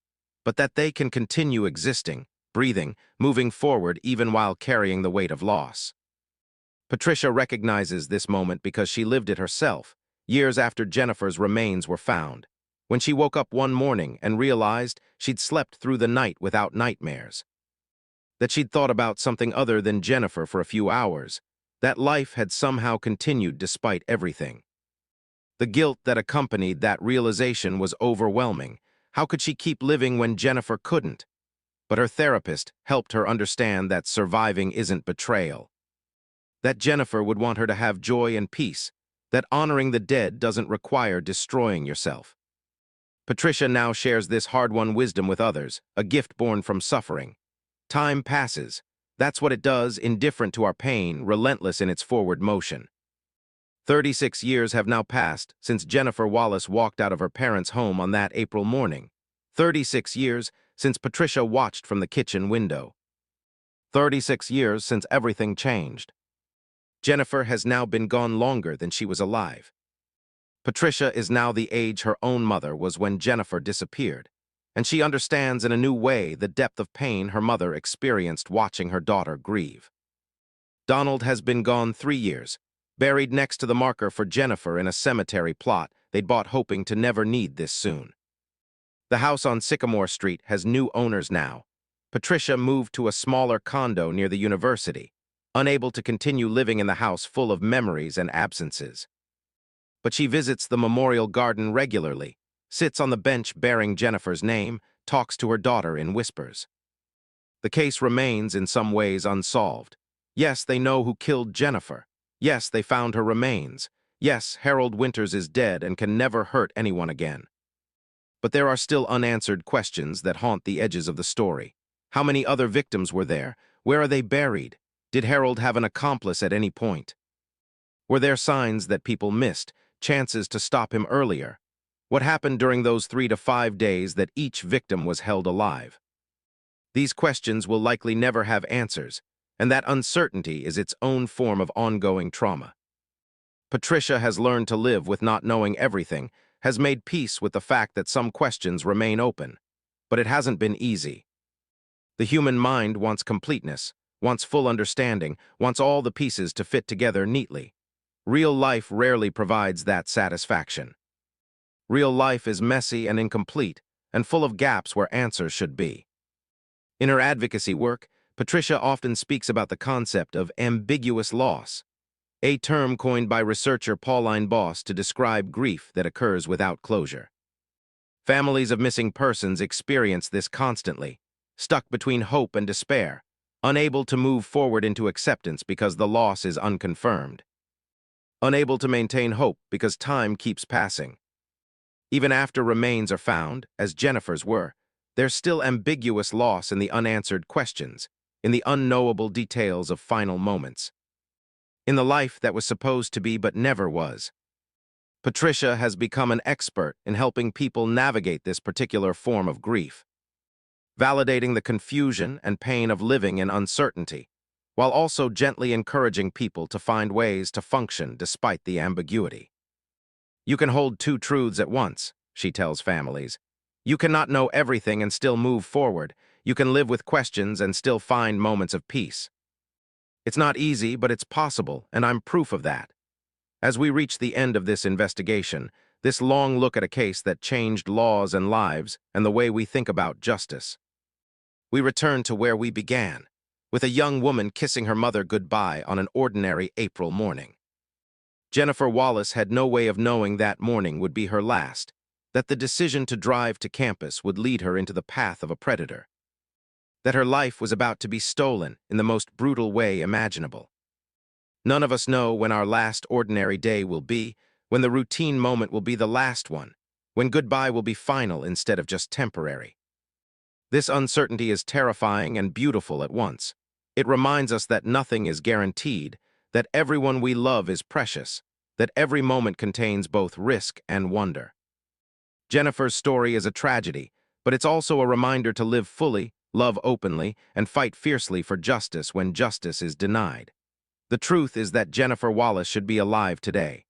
but that they can continue existing, breathing, moving forward even while carrying the weight of loss. Patricia recognizes this moment because she lived it herself, years after Jennifer's remains were found, when she woke up one morning and realized she'd slept through the night without nightmares. That she'd thought about something other than Jennifer for a few hours, that life had somehow continued despite everything. The guilt that accompanied that realization was overwhelming. How could she keep living when Jennifer couldn't? But her therapist helped her understand that surviving isn't betrayal. That Jennifer would want her to have joy and peace, that honoring the dead doesn't require destroying yourself. Patricia now shares this hard-won wisdom with others, a gift born from suffering. Time passes. That's what it does, indifferent to our pain, relentless in its forward motion. 36 years have now passed since Jennifer Wallace walked out of her parents' home on that April morning. 36 years since Patricia watched from the kitchen window. 36 years since everything changed. Jennifer has now been gone longer than she was alive. Patricia is now the age her own mother was when Jennifer disappeared, and she understands in a new way the depth of pain her mother experienced watching her daughter grieve. Donald has been gone 3 years, buried next to the marker for Jennifer in a cemetery plot they'd bought hoping to never need this soon. The house on Sycamore Street has new owners now. Patricia moved to a smaller condo near the university, unable to continue living in the house full of memories and absences. But she visits the memorial garden regularly, sits on the bench bearing Jennifer's name, talks to her daughter in whispers. The case remains in some ways unsolved. Yes, they know who killed Jennifer. Yes, they found her remains. Yes, Harold Winters is dead and can never hurt anyone again. But there are still unanswered questions that haunt the edges of the story. How many other victims were there? Where are they buried? Did Harold have an accomplice at any point? Were there signs that people missed, chances to stop him earlier? What happened during those 3 to 5 days that each victim was held alive? These questions will likely never have answers, and that uncertainty is its own form of ongoing trauma. Patricia has learned to live with not knowing everything, has made peace with the fact that some questions remain open, but it hasn't been easy. The human mind wants completeness, wants full understanding, wants all the pieces to fit together neatly. Real life rarely provides that satisfaction. Real life is messy and incomplete, and full of gaps where answers should be. In her advocacy work, Patricia often speaks about the concept of ambiguous loss, a term coined by researcher Pauline Boss to describe grief that occurs without closure. Families of missing persons experience this constantly, stuck between hope and despair, unable to move forward into acceptance because the loss is unconfirmed, unable to maintain hope because time keeps passing. Even after remains are found, as Jennifer's were, there's still ambiguous loss in the unanswered questions, in the unknowable details of final moments, in the life that was supposed to be but never was. Patricia has become an expert in helping people navigate this particular form of grief, validating the confusion and pain of living in uncertainty, while also gently encouraging people to find ways to function despite the ambiguity. You can hold two truths at once, she tells families. You cannot know everything and still move forward. You can live with questions and still find moments of peace. It's not easy, but it's possible, and I'm proof of that. As we reach the end of this investigation, this long look at a case that changed laws and lives and the way we think about justice, we return to where we began, with a young woman kissing her mother goodbye on an ordinary April morning. Jennifer Wallace had no way of knowing that morning would be her last, that the decision to drive to campus would lead her into the path of a predator, that her life was about to be stolen in the most brutal way imaginable. None of us know when our last ordinary day will be, when the routine moment will be the last one, when goodbye will be final instead of just temporary. This uncertainty is terrifying and beautiful at once. It reminds us that nothing is guaranteed, that everyone we love is precious, that every moment contains both risk and wonder. Jennifer's story is a tragedy, but it's also a reminder to live fully, love openly, and fight fiercely for justice when justice is denied. The truth is that Jennifer Wallace should be alive today.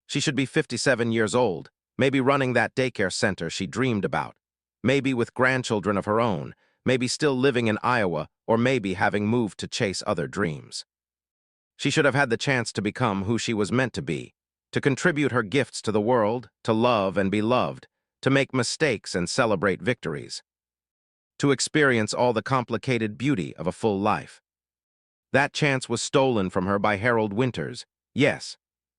She should be 57 years old, maybe running that daycare center she dreamed about, maybe with grandchildren of her own, maybe still living in Iowa, or maybe having moved to chase other dreams. She should have had the chance to become who she was meant to be, to contribute her gifts to the world, to love and be loved, to make mistakes and celebrate victories, to experience all the complicated beauty of a full life. That chance was stolen from her by Harold Winters, yes,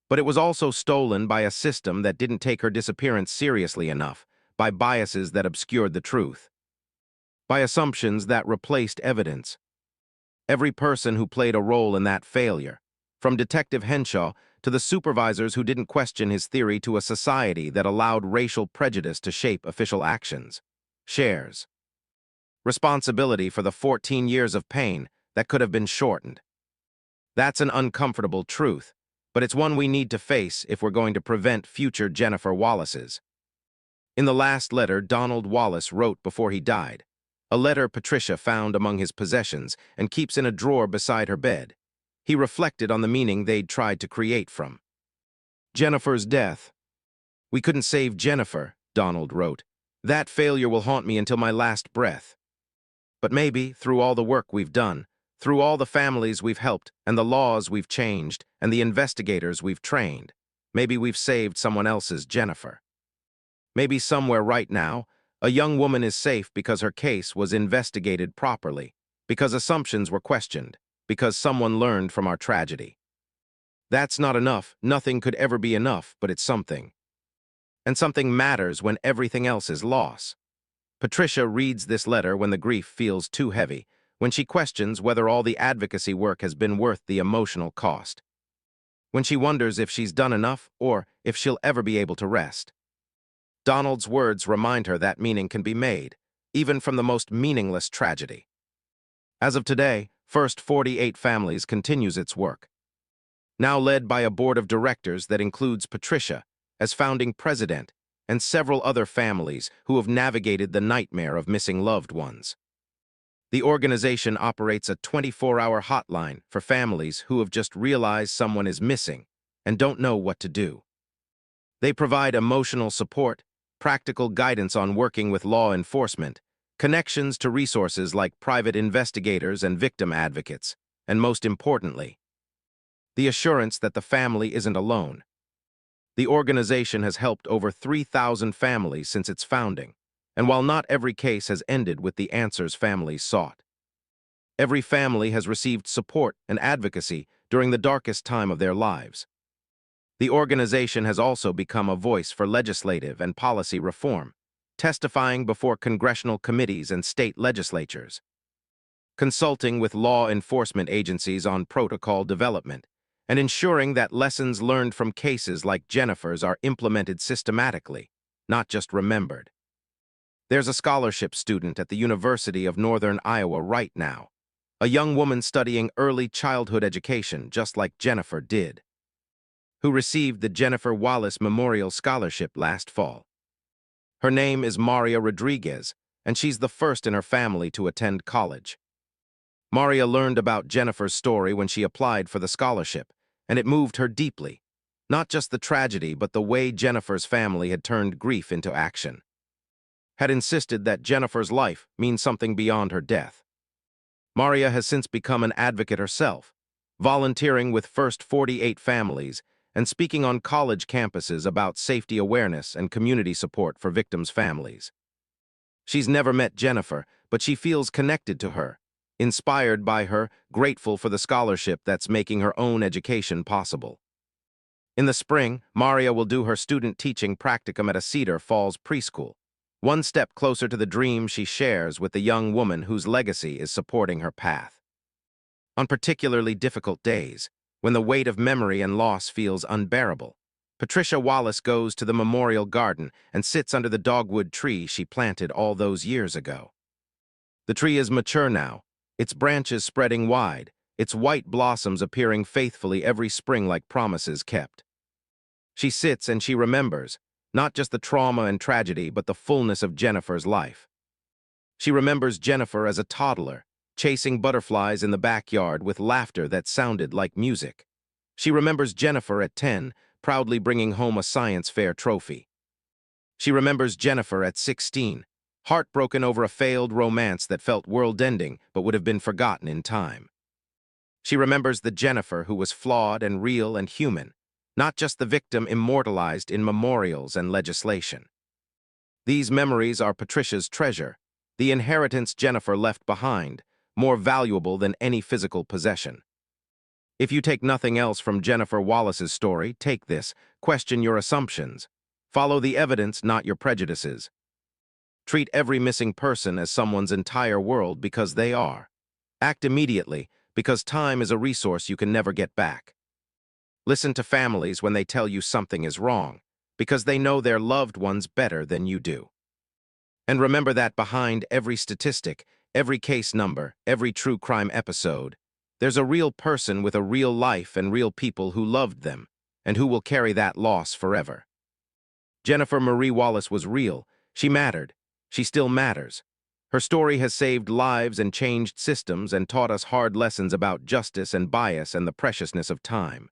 but it was also stolen by a system that didn't take her disappearance seriously enough, by biases that obscured the truth, by assumptions that replaced evidence. Every person who played a role in that failure, from Detective Henshaw to the supervisors who didn't question his theory to a society that allowed racial prejudice to shape official actions, shares responsibility for the 14 years of pain that could have been shortened. That's an uncomfortable truth, but it's one we need to face if we're going to prevent future Jennifer Wallaces. In the last letter Donald Wallace wrote before he died, a letter Patricia found among his possessions and keeps in a drawer beside her bed, he reflected on the meaning they'd tried to create from Jennifer's death. "We couldn't save Jennifer," Donald wrote. "That failure will haunt me until my last breath. But maybe, through all the work we've done, through all the families we've helped, and the laws we've changed, and the investigators we've trained, maybe we've saved someone else's Jennifer. Maybe somewhere right now, a young woman is safe because her case was investigated properly, because assumptions were questioned, because someone learned from our tragedy. That's not enough. Nothing could ever be enough, but it's something. And something matters when everything else is loss." Patricia reads this letter when the grief feels too heavy, when she questions whether all the advocacy work has been worth the emotional cost, when she wonders if she's done enough or if she'll ever be able to rest. Donald's words remind her that meaning can be made, even from the most meaningless tragedy. As of today, First 48 Families continues its work, now led by a board of directors that includes Patricia as founding president and several other families who have navigated the nightmare of missing loved ones. The organization operates a 24-hour hotline for families who have just realized someone is missing and don't know what to do. They provide emotional support, practical guidance on working with law enforcement, connections to resources like private investigators and victim advocates, and most importantly, the assurance that the family isn't alone. The organization has helped over 3,000 families since its founding, And while not every case has ended with the answers families sought, every family has received support and advocacy during the darkest time of their lives. The organization has also become a voice for legislative and policy reform, testifying before congressional committees and state legislatures, consulting with law enforcement agencies on protocol development, and ensuring that lessons learned from cases like Jennifer's are implemented systematically, not just remembered. There's a scholarship student at the University of Northern Iowa right now, a young woman studying early childhood education just like Jennifer did, who received the Jennifer Wallace Memorial Scholarship last fall. Her name is Maria Rodriguez, and she's the first in her family to attend college. Maria learned about Jennifer's story when she applied for the scholarship, and it moved her deeply. Not just the tragedy, but the way Jennifer's family had turned grief into action, had insisted that Jennifer's life means something beyond her death. Maria has since become an advocate herself, volunteering with First 48 Families and speaking on college campuses about safety awareness and community support for victims' families. She's never met Jennifer, but she feels connected to her, inspired by her, grateful for the scholarship that's making her own education possible. In the spring, Maria will do her student teaching practicum at a Cedar Falls preschool, one step closer to the dream she shares with the young woman whose legacy is supporting her path. On particularly difficult days, when the weight of memory and loss feels unbearable, Patricia Wallace goes to the memorial garden and sits under the dogwood tree she planted all those years ago. The tree is mature now, its branches spreading wide, its white blossoms appearing faithfully every spring like promises kept. She sits and she remembers, not just the trauma and tragedy, but the fullness of Jennifer's life. She remembers Jennifer as a toddler, chasing butterflies in the backyard with laughter that sounded like music. She remembers Jennifer at 10, proudly bringing home a science fair trophy. She remembers Jennifer at 16, heartbroken over a failed romance that felt world-ending but would have been forgotten in time. She remembers the Jennifer who was flawed and real and human, not just the victim immortalized in memorials and legislation. These memories are Patricia's treasure, the inheritance Jennifer left behind, more valuable than any physical possession. If you take nothing else from Jennifer Wallace's story, take this: question your assumptions. Follow the evidence, not your prejudices. Treat every missing person as someone's entire world, because they are. Act immediately, because time is a resource you can never get back. Listen to families when they tell you something is wrong, because they know their loved ones better than you do. And remember that behind every statistic, every case number, every true crime episode, there's a real person with a real life and real people who loved them, and who will carry that loss forever. Jennifer Marie Wallace was real. She mattered. She still matters. Her story has saved lives and changed systems and taught us hard lessons about justice and bias and the preciousness of time.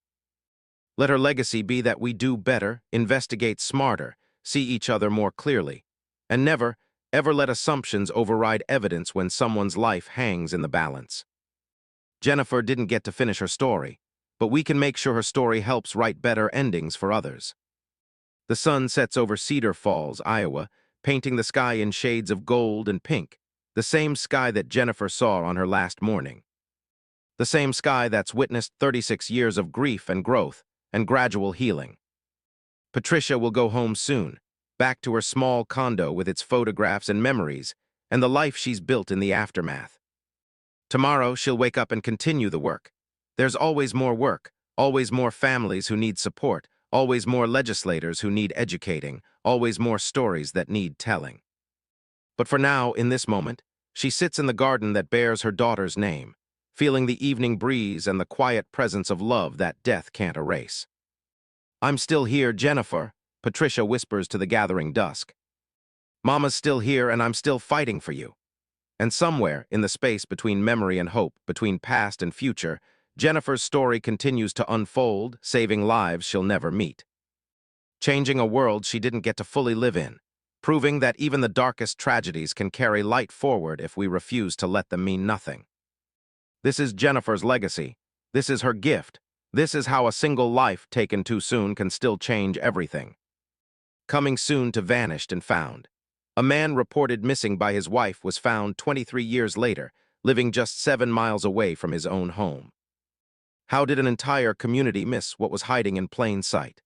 Let her legacy be that we do better, investigate smarter, see each other more clearly, and never, ever let assumptions override evidence when someone's life hangs in the balance. Jennifer didn't get to finish her story, but we can make sure her story helps write better endings for others. The sun sets over Cedar Falls, Iowa, painting the sky in shades of gold and pink, the same sky that Jennifer saw on her last morning. The same sky that's witnessed 36 years of grief and growth and gradual healing. Patricia will go home soon, back to her small condo with its photographs and memories, and the life she's built in the aftermath. Tomorrow, she'll wake up and continue the work. There's always more work, always more families who need support, always more legislators who need educating, always more stories that need telling. But for now, in this moment, she sits in the garden that bears her daughter's name, feeling the evening breeze and the quiet presence of love that death can't erase. "I'm still here, Jennifer," Patricia whispers to the gathering dusk. "Mama's still here, and I'm still fighting for you." And somewhere, in the space between memory and hope, between past and future, Jennifer's story continues to unfold, saving lives she'll never meet, changing a world she didn't get to fully live in, proving that even the darkest tragedies can carry light forward if we refuse to let them mean nothing. This is Jennifer's legacy. This is her gift. This is how a single life taken too soon can still change everything. Coming soon to Vanished and Found, A man reported missing by his wife was found 23 years later, living just 7 miles away from his own home. How did an entire community miss what was hiding in plain sight?